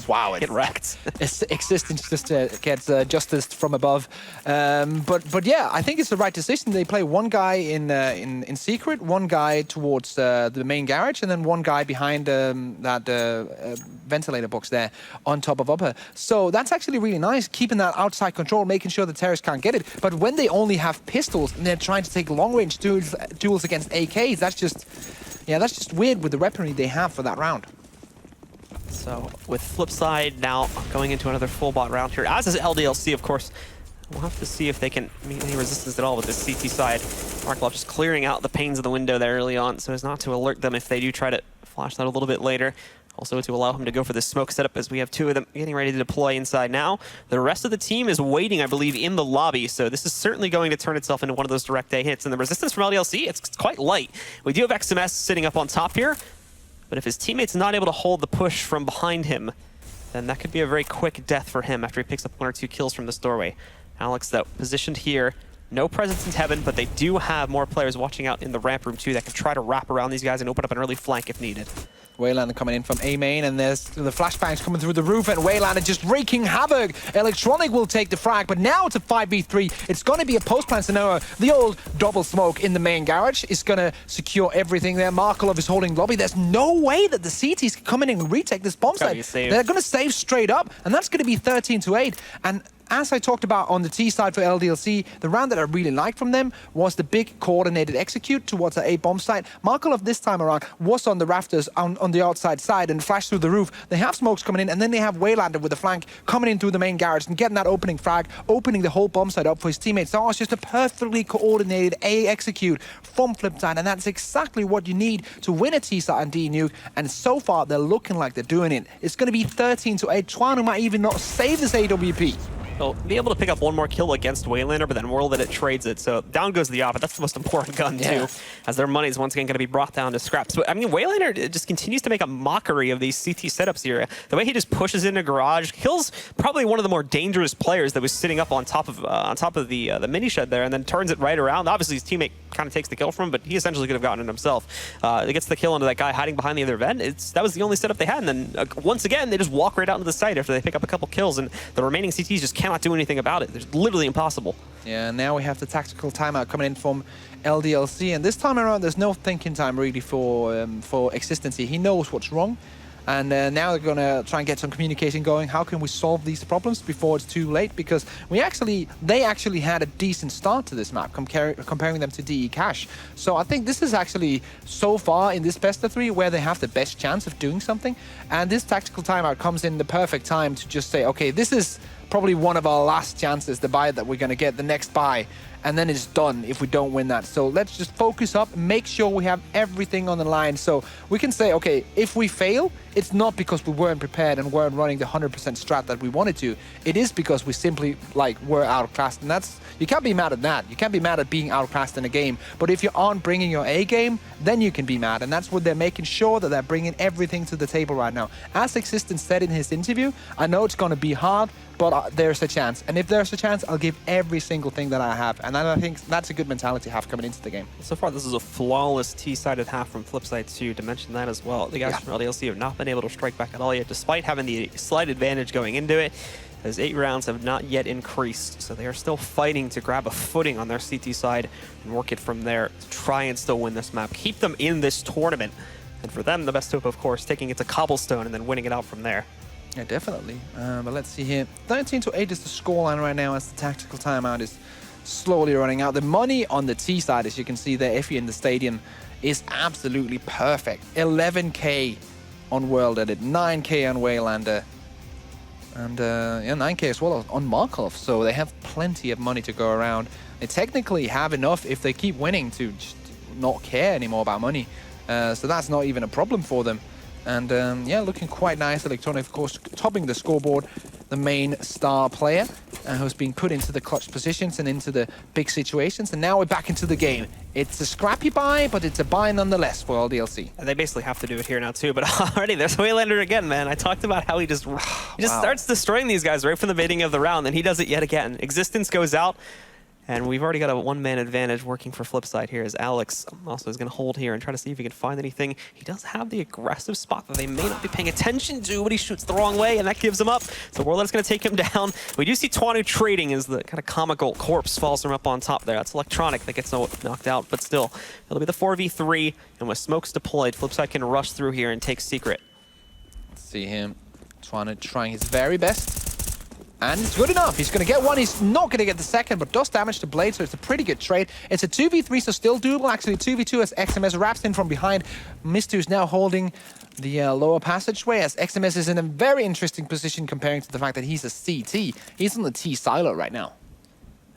Wow, Get wrecked. Existence just gets justice from above. But yeah, I think it's the right decision. They play one guy in secret, one guy towards the main garage, and then one guy behind that ventilator box there on top of upper. So that's actually really nice, keeping that outside control, making sure the terrorists can't get it. But when they only have pistols and they're trying to take long-range duels against AKs, that's just weird with the weaponry they have for that round. So So with Flipside now going into another full bot round here, as is LDLC, of course. We'll have to see if they can meet any resistance at all with this CT side. Markelov just clearing out the panes of the window there early on so as not to alert them if they do try to flash that a little bit later. Also to allow him to go for the smoke setup as we have two of them getting ready to deploy inside now. The rest of the team is waiting, I believe, in the lobby, so this is certainly going to turn itself into one of those direct A hits. And the resistance from LDLC, it's quite light. We do have XMS sitting up on top here, but if his teammate's not able to hold the push from behind him, then that could be a very quick death for him after he picks up 1 or 2 kills from this doorway. Alex, though, positioned here. No presence in heaven, but they do have more players watching out in the ramp room, too, that can try to wrap around these guys and open up an early flank if needed. Waylander coming in from A main, and there's the flashbangs coming through the roof, and Waylander just wreaking havoc. Electronic will take the frag, but now it's a 5v3. It's going to be a post-plant scenario. The old double smoke in the main garage is going to secure everything there. Markelov is holding lobby. There's no way that the CTs can come in and retake this bomb site. They're going to save straight up, and that's going to be 13-8. And as I talked about on the T side for LDLC, the round that I really liked from them was the big coordinated execute towards the A bomb site. Markelov this time around was on the rafters on the outside side and flashed through the roof. They have smokes coming in, and then they have Waylander with the flank coming in through the main garage and getting that opening frag, opening the whole bomb site up for his teammates. So it's just a perfectly coordinated A execute from Flipside, and that's exactly what you need to win a T side and D Nuke. And so far, they're looking like they're doing it. It's going to be 13-8. Twanu might even not save this AWP. They'll be able to pick up one more kill against Waylander, but then Whirl that it trades it. So down goes the Oppa. That's the most important gun, too, as their money is once again going to be brought down to scraps. But I mean, Waylander just continues to make a mockery of these CT setups here. The way he just pushes into garage, kills probably one of the more dangerous players that was sitting up on top of the mini shed there, and then turns it right around. Obviously, his teammate kind of takes the kill from him, but he essentially could have gotten it himself. It gets the kill into that guy hiding behind the other vent. That was the only setup they had, and then once again, they just walk right out into the site after they pick up a couple kills, and the remaining CTs just cannot do anything about it. It's literally impossible. Yeah, now we have the tactical timeout coming in from LDLC, and this time around, there's no thinking time really for Existency. He knows what's wrong, and now they're gonna try and get some communication going. How can we solve these problems before it's too late? Because they actually had a decent start to this map, comparing them to DE Cash. So I think this is actually so far in this best of 3 where they have the best chance of doing something. And this tactical timeout comes in the perfect time to just say, okay, this is probably one of our last chances, the buy that we're going to get, the next buy, and then it's done if we don't win that. So let's just focus up, make sure we have everything on the line, so we can say, okay, if we fail, it's not because we weren't prepared and weren't running the 100% strat that we wanted to. It is because we simply were outclassed, and that's, you can't be mad at that. You can't be mad at being outclassed in a game, but if you aren't bringing your A game, then you can be mad, and that's what they're making sure that they're bringing everything to the table right now. As Existence said in his interview, I know it's going to be hard, but there's a chance. And if there's a chance, I'll give every single thing that I have. And I think that's a good mentality to have coming into the game. So far, this is a flawless T-sided half from Flipside 2, to mention that as well. The guys from LDLC have not been able to strike back at all yet, despite having the slight advantage going into it, as 8 rounds have not yet increased. So they are still fighting to grab a footing on their CT side and work it from there to try and still win this map. Keep them in this tournament. And for them, the best hope, of course, taking it to Cobblestone and then winning it out from there. Yeah, definitely. But let's see here. 13-8 is the scoreline right now as the tactical timeout is slowly running out. The money on the T side, as you can see there, if you're in the stadium, is absolutely perfect. 11K on World Edit, 9K on Waylander, and 9K as well on Markelov. So they have plenty of money to go around. They technically have enough if they keep winning to just not care anymore about money. So that's not even a problem for them. And yeah, looking quite nice. Electronic, of course, topping the scoreboard. The main star player who's been put into the clutch positions and into the big situations. And now we're back into the game. It's a scrappy buy, but it's a buy nonetheless for LDLC. And they basically have to do it here now too. But already there's Waylander again, man. I talked about how he just starts destroying these guys right from the beginning of the round, and he does it yet again. Existence goes out. And we've already got a one-man advantage working for Flipside here, as Alex also is going to hold here and try to see if he can find anything. He does have the aggressive spot that they may not be paying attention to, but he shoots the wrong way, and that gives him up. So Warlord's going to take him down. We do see Twanu trading as the kind of comical corpse falls from up on top there. That's Electronic that gets knocked out, but still, it'll be the 4v3, and with smokes deployed, Flipside can rush through here and take Secret. Let's see him. Twanu trying his very best. And it's good enough. He's going to get one. He's not going to get the second, but does damage to Blade, so it's a pretty good trade. It's a 2v3, so still doable. Actually, 2v2 as XMS wraps in from behind. Mistu is now holding the lower passageway, as XMS is in a very interesting position comparing to the fact that he's a CT. He's on the T silo right now.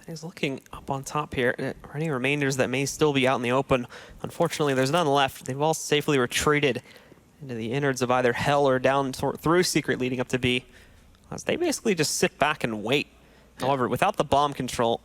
He's looking up on top here. Are any remainders that may still be out in the open? Unfortunately, there's none left. They've all safely retreated into the innards of either Hell or down through Secret leading up to B. As they basically just sit back and wait. However, without the bomb control,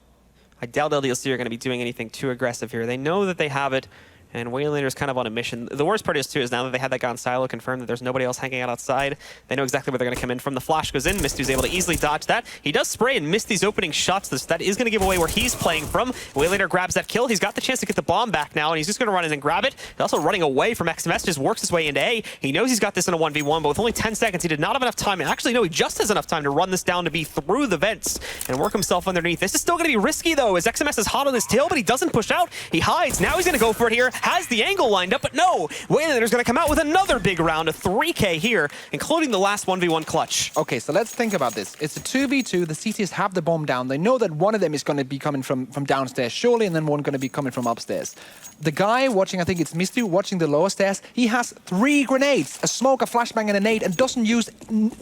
I doubt LDLC are going to be doing anything too aggressive here. They know that they have it, and Waylander's kind of on a mission. The worst part is, too, is now that they had that guy on silo confirmed that there's nobody else hanging out outside, they know exactly where they're going to come in from. The flash goes in. Misty's able to easily dodge that. He does spray and miss these opening shots. That is going to give away where he's playing from. Waylander grabs that kill. He's got the chance to get the bomb back now, and he's just going to run in and grab it. He's also running away from XMS, just works his way into A. He knows he's got this in a 1v1, but with only 10 seconds, he did not have enough time. Actually, no, he just has enough time to run this down to B through the vents and work himself underneath. This is still going to be risky, though, as XMS is hot on his tail, but he doesn't push out. He hides. Now he's going to go for it here. Has the angle lined up, but no! Waylander's going to come out with another big round, a 3K here, including the last 1v1 clutch. Okay, so let's think about this. It's a 2v2. The CTs have the bomb down. They know that one of them is going to be coming from downstairs, surely, and then one going to be coming from upstairs. The guy watching, I think it's Mistu, watching the lower stairs, he has 3 grenades, a smoke, a flashbang, and a nade, and doesn't use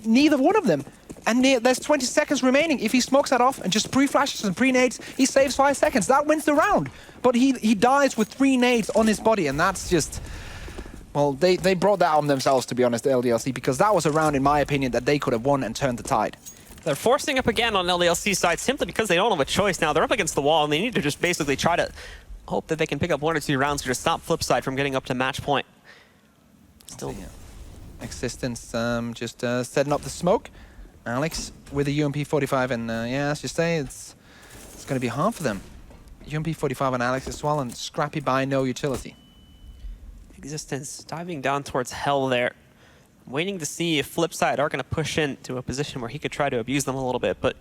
neither one of them. And there's 20 seconds remaining. If he smokes that off and just pre-flashes and pre-nades, he saves 5 seconds. That wins the round. But he dies with 3 nades on his body, and that's just... Well, they brought that on themselves, to be honest, the LDLC, because that was a round, in my opinion, that they could have won and turned the tide. They're forcing up again on LDLC's side simply because they don't have a choice now. They're up against the wall, and they need to just basically try to hope that they can pick up 1 or 2 rounds to stop Flipside from getting up to match point. Still... Yeah. Existence just setting up the smoke. Alex with the UMP-45, and yeah, as you say, it's going to be hard for them. UMP-45 and Alex as well, and Scrappy by no utility. Existence diving down towards Hell there. Waiting to see if Flipside are going to push into a position where he could try to abuse them a little bit, but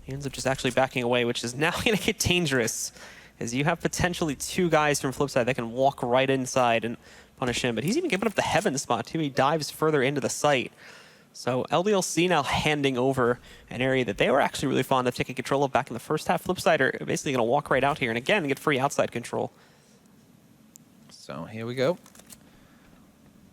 he ends up just actually backing away, which is now going to get dangerous, as you have potentially 2 guys from Flipside that can walk right inside and punish him. But he's even giving up the heaven spot, too. He dives further into the site. So LDLC now handing over an area that they were actually really fond of taking control of back in the first half. Flipside are basically going to walk right out here and again get free outside control. So here we go.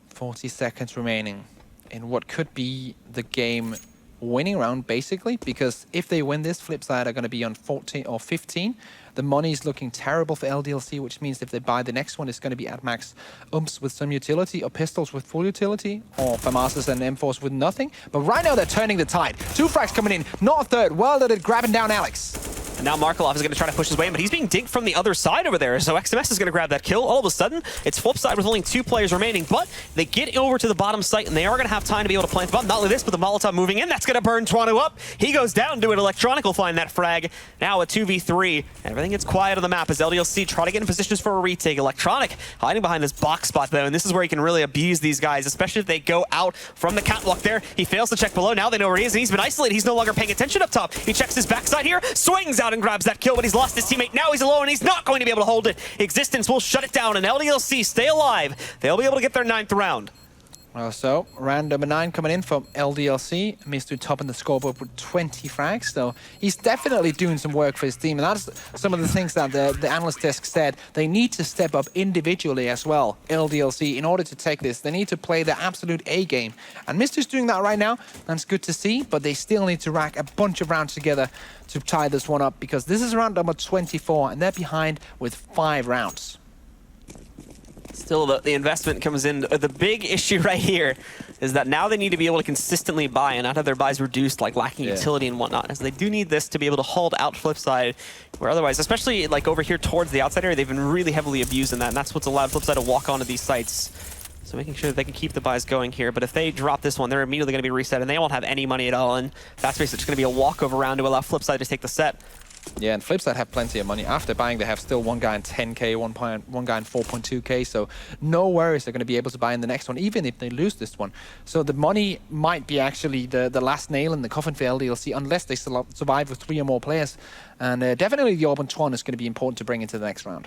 40 seconds remaining in what could be the game winning round, basically, because if they win this, Flipside are going to be on 14 or 15. The money is looking terrible for LDLC, which means if they buy the next one, it's going to be at max umps with some utility, or pistols with full utility, or FAMASas and M4s with nothing. But right now, they're turning the tide. 2 frags coming in, not a third. Well done, grabbing down Alex. And now Markelov is going to try to push his way in, but he's being dinked from the other side over there. So XMS is going to grab that kill. All of a sudden, it's Flipside with only 2 players remaining, but they get over to the bottom site, and they are going to have time to be able to plant the bomb. Not only this, but the Molotov moving in. That's going to burn Toronto up. He goes down to it. Electronic will find that frag. Now a 2v3. Everything gets quiet on the map as LDLC try to get in positions for a retake. Electronic hiding behind this box spot, though, and this is where he can really abuse these guys, especially if they go out from the catwalk there. He fails to check below. Now they know where he is, and he's been isolated. He's no longer paying attention up top. He checks his backside here, swings out and grabs that kill, but he's lost his teammate. Now he's alone, and he's not going to be able to hold it. Existence will shut it down, and LDLC stay alive. They'll be able to get their 9th round. Well, so round number 9 coming in from LDLC. Mistu topping the scoreboard with 20 frags, so he's definitely doing some work for his team, and that's some of the things that the analyst desk said. They need to step up individually as well, LDLC, in order to take this. They need to play the absolute A game, and Mistu's doing that right now. That's good to see, but they still need to rack a bunch of rounds together to tie this one up, because this is round number 24, and they're behind with 5 rounds. Still, the investment comes in. The big issue right here is that now they need to be able to consistently buy and not have their buys reduced, like lacking utility and whatnot. As they do need this to be able to hold out Flipside, where otherwise, especially like over here towards the outside area, they've been really heavily abusing that, and that's what's allowed Flipside to walk onto these sites. So making sure that they can keep the buys going here. But if they drop this one, they're immediately going to be reset, and they won't have any money at all. And that's basically just going to be a walkover round to allow Flipside to take the set. Yeah, and Flipside have plenty of money. After buying, they have still one guy in 10K, one guy in 4.2K, so no worries. They're going to be able to buy in the next one, even if they lose this one. So the money might be actually the last nail in the coffin for LDLC, unless they survive with 3 or more players. And definitely the Orban Tron is going to be important to bring into the next round.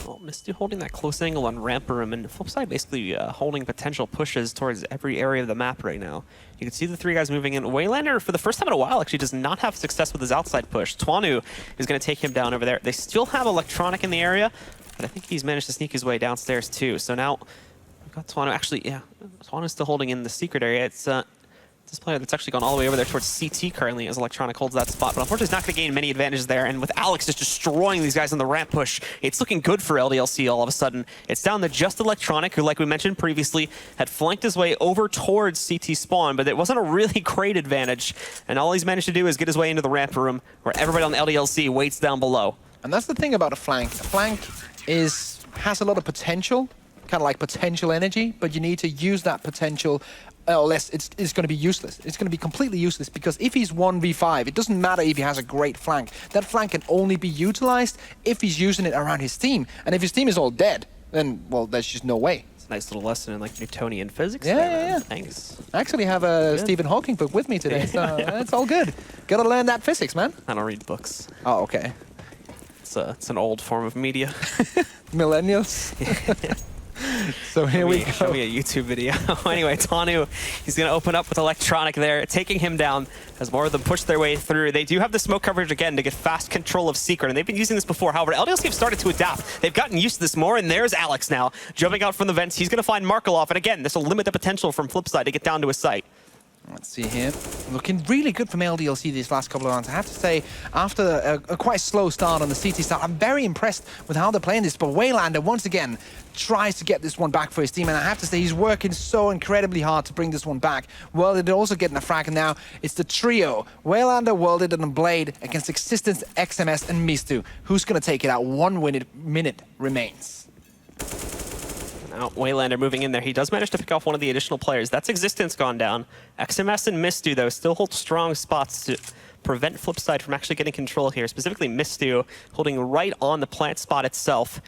Well, Misty holding that close angle on ramp room, and Flipside basically holding potential pushes towards every area of the map right now. You can see the three guys moving in. Waylander, for the first time in a while, actually does not have success with his outside push. Twanu is going to take him down over there. They still have Electronic in the area, but I think he's managed to sneak his way downstairs too. So now we've got Twanu. Actually, yeah, Twanu's still holding in the secret area. It's this player that's actually gone all the way over there towards CT currently as Electronic holds that spot, but unfortunately he's not going to gain many advantages there, and with Alex just destroying these guys on the ramp push, it's looking good for LDLC all of a sudden. It's down to just Electronic, who, like we mentioned previously, had flanked his way over towards CT spawn, but it wasn't a really great advantage, and all he's managed to do is get his way into the ramp room, where everybody on the LDLC waits down below. And that's the thing about a flank. A flank has a lot of potential, kind of like potential energy, but you need to use that potential unless it's going to be useless. It's going to be completely useless, because if he's 1v5, it doesn't matter if he has a great flank. That flank can only be utilized if he's using it around his team. And if his team is all dead, then, well, there's just no way. It's a nice little lesson in like Newtonian physics. Yeah. Thanks. I actually have a Stephen Hawking book with me today, so it's all good. Gotta learn that physics, man. I don't read books. Oh, okay. It's an old form of media. Millennials. So here we go. Show me a YouTube video. Anyway, Tanu, he's going to open up with Electronic there, taking him down as more of them push their way through. They do have the smoke coverage again to get fast control of Secret, and they've been using this before. However, LDLC have started to adapt. They've gotten used to this more, and there's Alex now, jumping out from the vents. He's going to find Markelov, and again, this will limit the potential from Flipside to get down to his site. Let's see here. Looking really good from LDLC these last couple of rounds. I have to say, after a quite slow start on the CT start, I'm very impressed with how they're playing this. But Waylander, once again, tries to get this one back for his team. And I have to say, he's working so incredibly hard to bring this one back. Worlded also getting a frag. And now it's the trio. Waylander, Worlded, and Blade against Existence, XMS, and Mistu. Who's going to take it out? 1 minute remains. Now, Waylander moving in there. He does manage to pick off one of the additional players. That's Existence gone down. XMS and Mistu, though, still hold strong spots to prevent Flipside from actually getting control here. Specifically, Mistu holding right on the plant spot itself.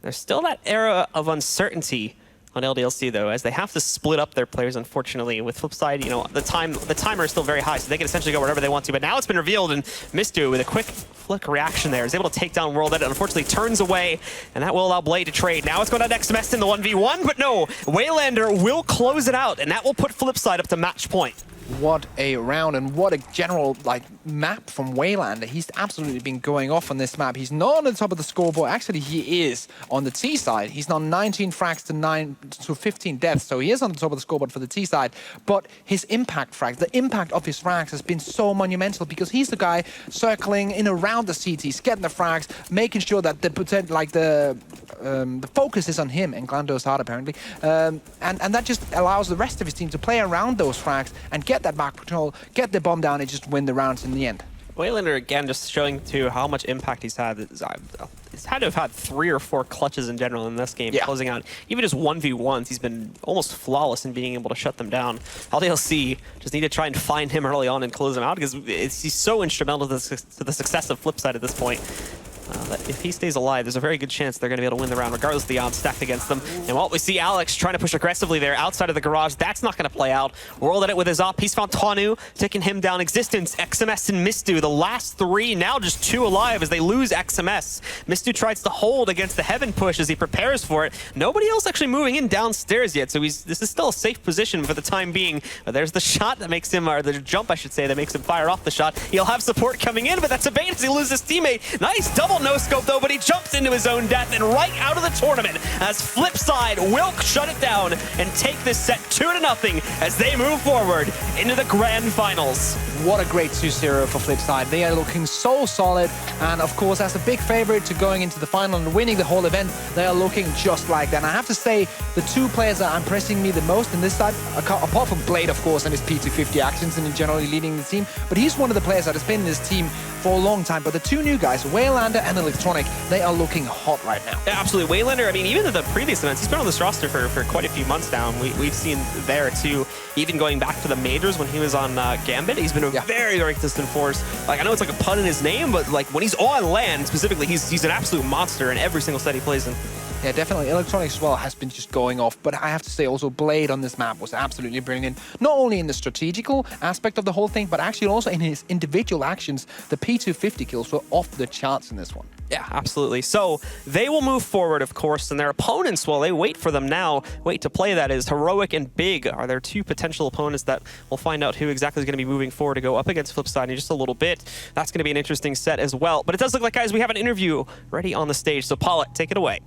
There's still that era of uncertainty on LDLC, though, as they have to split up their players, unfortunately. With Flipside, you know, the timer is still very high, so they can essentially go wherever they want to. But now it's been revealed, and Mistu, with a quick flick reaction there, is able to take down Worlded. Unfortunately, turns away, and that will allow Blade to trade. Now it's going to XMS in the 1v1, but no, Waylander will close it out, and that will put Flipside up to match point. What a round, and what a general map from Waylander. He's absolutely been going off on this map. He's not on the top of the scoreboard. Actually, he is on the T side. He's now 19 frags to 15 deaths, so he is on the top of the scoreboard for the T side. But his impact frags, the impact of his frags has been so monumental, because he's the guy circling in around the CTs, getting the frags, making sure that the focus is on him, and Glando's hard apparently, and that just allows the rest of his team to play around those frags and get that back control, get the bomb down, and just win the rounds in the end. Waylander, again, just showing to how much impact he's had. He's had to have had 3 or 4 clutches in general in this game, closing out. Even just 1v1s, he's been almost flawless in being able to shut them down. LDLC just need to try and find him early on and close him out, because he's so instrumental to the success of Flipside at this point. That if he stays alive, there's a very good chance they're going to be able to win the round, regardless of the odds stacked against them. And while we see Alex trying to push aggressively there outside of the garage, that's not going to play out. World at it with his op. He's found Tanu, taking him down. Existence, XMS, and Mistu. The last 3, now just 2 alive as they lose XMS. Mistu tries to hold against the Heaven push as he prepares for it. Nobody else actually moving in downstairs yet, so this is still a safe position for the time being. But there's the shot that makes him, or the jump, I should say, that makes him fire off the shot. He'll have support coming in, but that's a bait as he loses his teammate. Nice double no-scope, though, but he jumps into his own death and right out of the tournament as Flipside will shut it down and take this set 2-0 as they move forward into the grand finals. What a great 2-0 for Flipside. They are looking so solid, and of course, as a big favorite to going into the final and winning the whole event, they are looking just like that. And I have to say, the 2 players that are impressing me the most in this side, apart from Blade, of course, and his P250 actions and generally leading the team, but he's one of the players that has been in this team for a long time. But the 2 new guys, Waylander and Electronic, they are looking hot right now. Yeah, absolutely. Waylander, I mean, even at the previous events, he's been on this roster for quite a few months now. And we've seen there, too, even going back to the majors when he was on Gambit, he's been a very, very consistent force. Like, I know it's like a pun in his name, but like when he's on land, specifically, he's an absolute monster in every single set he plays in. Yeah, definitely. Electronics as well has been just going off, but I have to say also Blade on this map was absolutely brilliant. Not only in the strategical aspect of the whole thing, but actually also in his individual actions. The P250 kills were off the charts in this one. Yeah, absolutely. So they will move forward, of course, and their opponents, well, they wait for them now. Wait to play, that is. Heroic and Big are their two potential opponents that we'll find out who exactly is going to be moving forward to go up against Flipside in just a little bit. That's going to be an interesting set as well. But it does look like, guys, we have an interview ready on the stage. So, Paulette, take it away.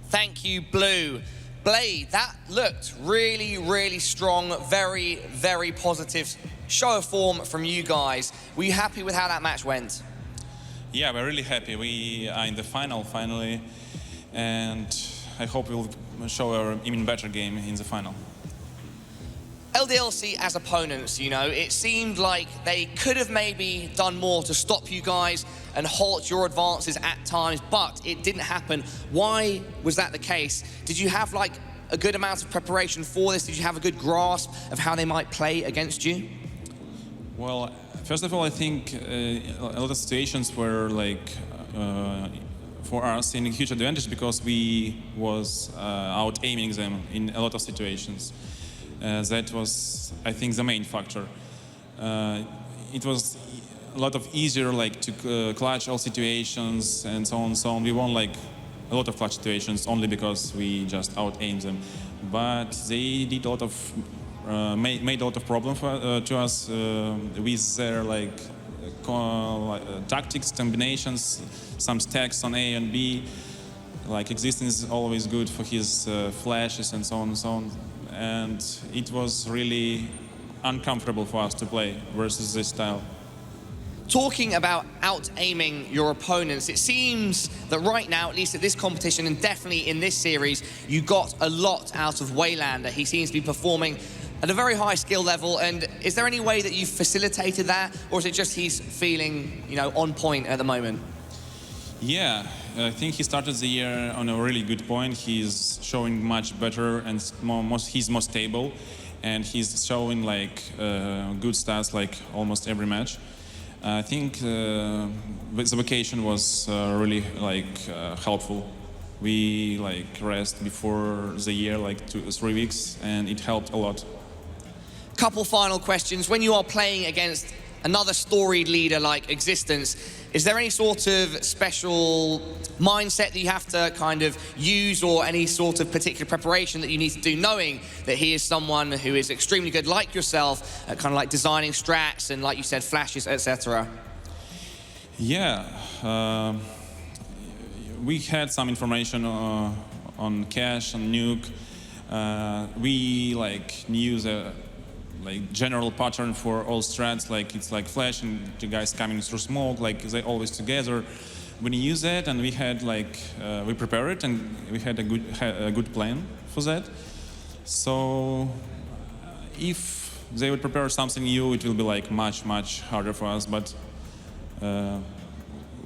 Thank you, Blue. Blade, that looked really, really strong. Very, very positive show of form from you guys. Were you happy with how that match went? Yeah, we're really happy. We are in the final finally, and I hope we'll show our even better game in the final. LDLC as opponents, you know, it seemed like they could have maybe done more to stop you guys and halt your advances at times, but it didn't happen. Why was that the case? Did you have like a good amount of preparation for this? Did you have a good grasp of how they might play against you? Well, first of all, I think a lot of situations were like for us in a huge advantage because we was out aiming them in a lot of situations. That was, I think, the main factor. It was a lot of easier like to clutch all situations and so on and so on. We won like a lot of clutch situations only because we just out aimed them. But they did a lot of made a lot of problem to us with their like tactics, combinations, some stacks on A and B. Like Existence is always good for his flashes and so on and so on. And it was really uncomfortable for us to play versus this style. Talking about out-aiming your opponents, it seems that right now, at least at this competition and definitely in this series, you got a lot out of Waylander. He seems to be performing at a very high skill level, and is there any way that you've facilitated that, or is it just he's feeling, you know, on point at the moment? Yeah, I think he started the year on a really good point. He's showing much better and he's more stable, and he's showing like good stats like almost every match. I think the vacation was really like helpful. We like rest before the year like 2-3 weeks, and it helped a lot. Couple final questions. When you are playing against another storied leader like Existence, is there any sort of special mindset that you have to kind of use, or any sort of particular preparation that you need to do, knowing that he is someone who is extremely good, like yourself, at kind of like designing strats and, like you said, flashes, etc.? Yeah, we had some information on Cash, on Nuke. We like knew the like general pattern for all strats, like it's like flash and the guys coming through smoke, like they always together. When you use that, and we had like we prepared it, and we had a good plan for that. So if they would prepare something new, it will be like much harder for us. But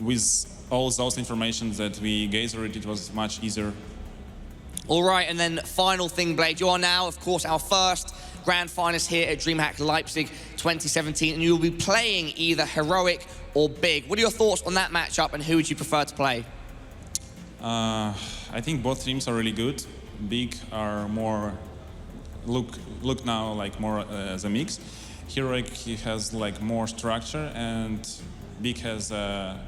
with all those information that we gathered, it was much easier. All right, and then final thing, Blade, you are now, of course, our first grand finalist here at DreamHack Leipzig 2017, and you'll be playing either Heroic or Big. What are your thoughts on that matchup, and who would you prefer to play? I think both teams are really good. Big are more look now like more as a mix. Heroic, he has like more structure, and Big has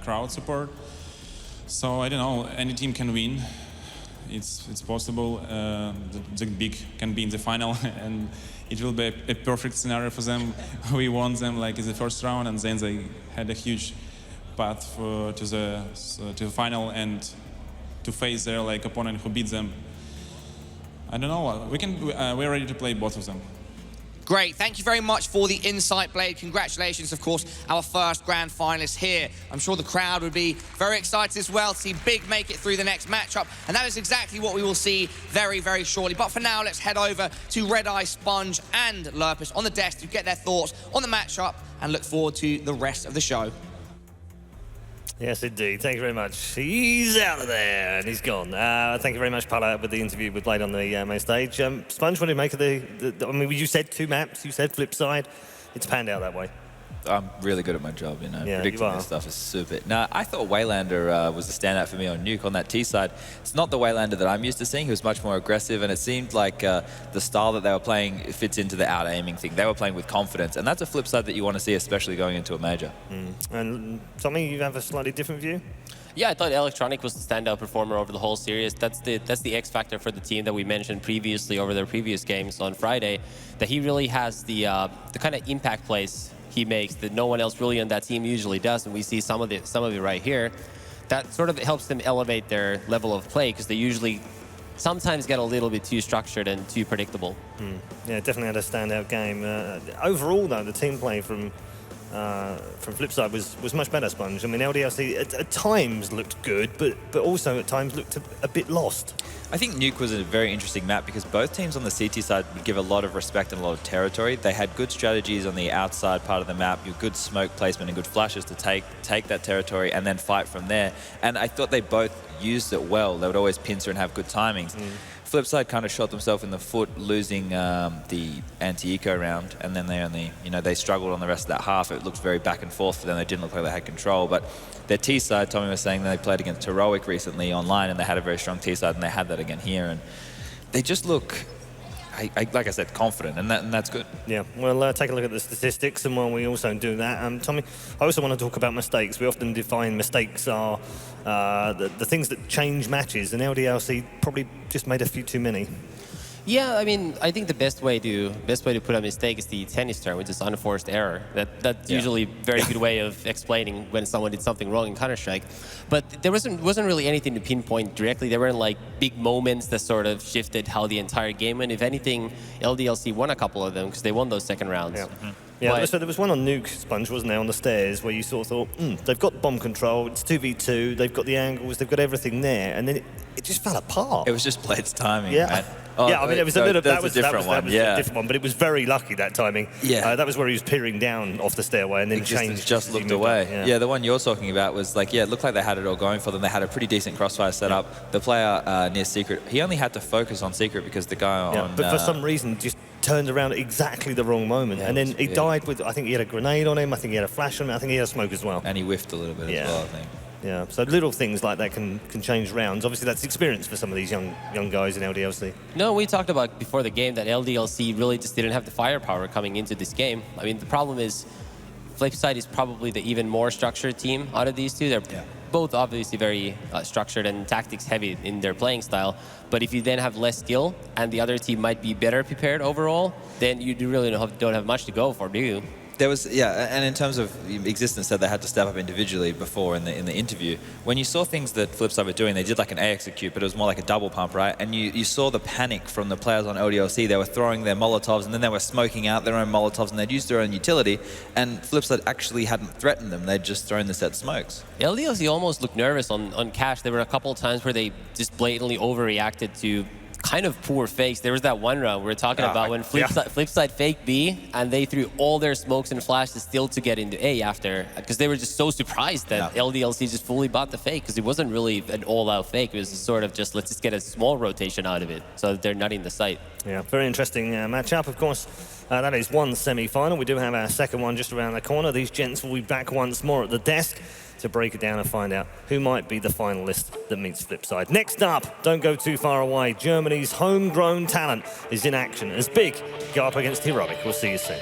crowd support. So I don't know, any team can win. It's possible. The Big can be in the final, and it will be a perfect scenario for them. We won them like in the first round, and then they had a huge path to the final and to face their like opponent who beat them. I don't know. We're ready to play both of them. Great, thank you very much for the insight, Blade. Congratulations, of course, our first grand finalist here. I'm sure the crowd would be very excited as well to see Big make it through the next matchup, and that is exactly what we will see very, very shortly. But for now, let's head over to Red Eye, Sponge, and Lurpus on the desk to get their thoughts on the matchup and look forward to the rest of the show. Yes, indeed. Thank you very much. He's out of there, and he's gone. Thank you very much, Paula, with the interview with Blade on the main stage. Sponge, what did you make of I mean, you said 2 maps, you said Flipside. It's panned out that way. I'm really good at my job, you know. Yeah, Predicting you are. this stuff is super. No, I thought Waylander was the standout for me on Nuke on that T side. It's not the Waylander that I'm used to seeing. He was much more aggressive, and it seemed like the style that they were playing fits into the out-aiming thing. They were playing with confidence, and that's a flip side that you want to see, especially going into a major. And Tommy, you have a slightly different view? Yeah, I thought Electronic was the standout performer over the whole series. That's the X factor for the team that we mentioned previously over their previous games on Friday. That he really has the kind of impact plays he makes that no one else really on that team usually does, and we see some of it right here. That sort of helps them elevate their level of play because they usually sometimes get a little bit too structured and too predictable. Yeah, definitely had a standout game. Overall, though, the team play from Flipside was much better, Sponge. I mean, LDLC at times looked good, but also at times looked a bit lost. I think Nuke was a very interesting map because both teams on the CT side would give a lot of respect and a lot of territory. They had good strategies on the outside part of the map, good smoke placement and good flashes to take that territory and then fight from there. And I thought they both used it well. They would always pincer and have good timings. Flipside kind of shot themselves in the foot, losing the anti-eco round, and then they only, they struggled on the rest of that half. It looked very back and forth for them. They didn't look like they had control. But their T side, Tommy was saying that they played against Heroic recently online, and they had a very strong T side, and they had that again here. And they just look, like I said, confident, and that's good. Yeah, well, take a look at the statistics, and while we also do that, Tommy, I also want to talk about mistakes. We often define mistakes are the things that change matches, and LDLC probably just made a few too many. Yeah, I mean, I think the best way to put a mistake is the tennis term, which is unforced error. That's usually a very good way of explaining when someone did something wrong in Counter-Strike. But there wasn't really anything to pinpoint directly. There weren't like big moments that sort of shifted how the entire game went. If anything, LDLC won a couple of them because they won those second rounds. Yeah. Yeah, so there was one on Nuke, Sponge, wasn't there, on the stairs, where you sort of thought, they've got bomb control, it's 2v2, they've got the angles, they've got everything there, and then it just fell apart. It was just Blade's timing, yeah. man. Yeah, I mean, it was a bit of that was a different one, but it was very lucky that timing. Yeah, that was where he was peering down off the stairway and then just looked away. Yeah, the one you're talking about was like, it looked like they had it all going for them. They had a pretty decent crossfire setup. Yeah. The player near Secret, he only had to focus on Secret because the guy on. But for some reason, just turned around at exactly the wrong moment, and then he died with. I think he had a grenade on him. I think he had a flash on him. I think he had a smoke as well. And he whiffed a little bit as well, I think. Yeah, so little things like that can change rounds. Obviously, that's experience for some of these young guys in LDLC. No, we talked about before the game that LDLC really just didn't have the firepower coming into this game. I mean, the problem is Flipside is probably the even more structured team out of these two. They're both obviously very structured and tactics heavy in their playing style. But if you then have less skill and the other team might be better prepared overall, then you really don't have much to go for, do you? There was, and in terms of existence, said they had to step up individually before in the interview. When you saw things that Flipside were doing, they did like an A execute, but it was more like a double pump, right? And you saw the panic from the players on LDLC. They were throwing their Molotovs, and then they were smoking out their own Molotovs, and they'd used their own utility, and Flipside actually hadn't threatened them. They'd just thrown the set smokes. LDLC almost looked nervous on Cash. There were a couple of times where they just blatantly overreacted to kind of poor fakes. There was that one round we were talking about when Flipside faked B, and they threw all their smokes and flashes still to get into A after, because they were just so surprised that LDLC just fully bought the fake, because it wasn't really an all-out fake. It was sort of just, let's just get a small rotation out of it, so that they're nutting the site. Yeah, very interesting matchup, of course. That is one semi-final. We do have our second one just around the corner. These gents will be back once more at the desk to break it down and find out who might be the finalist that meets Flipside. Next up, don't go too far away, Germany's homegrown talent is in action as Big go up against Heroic. We'll see you soon.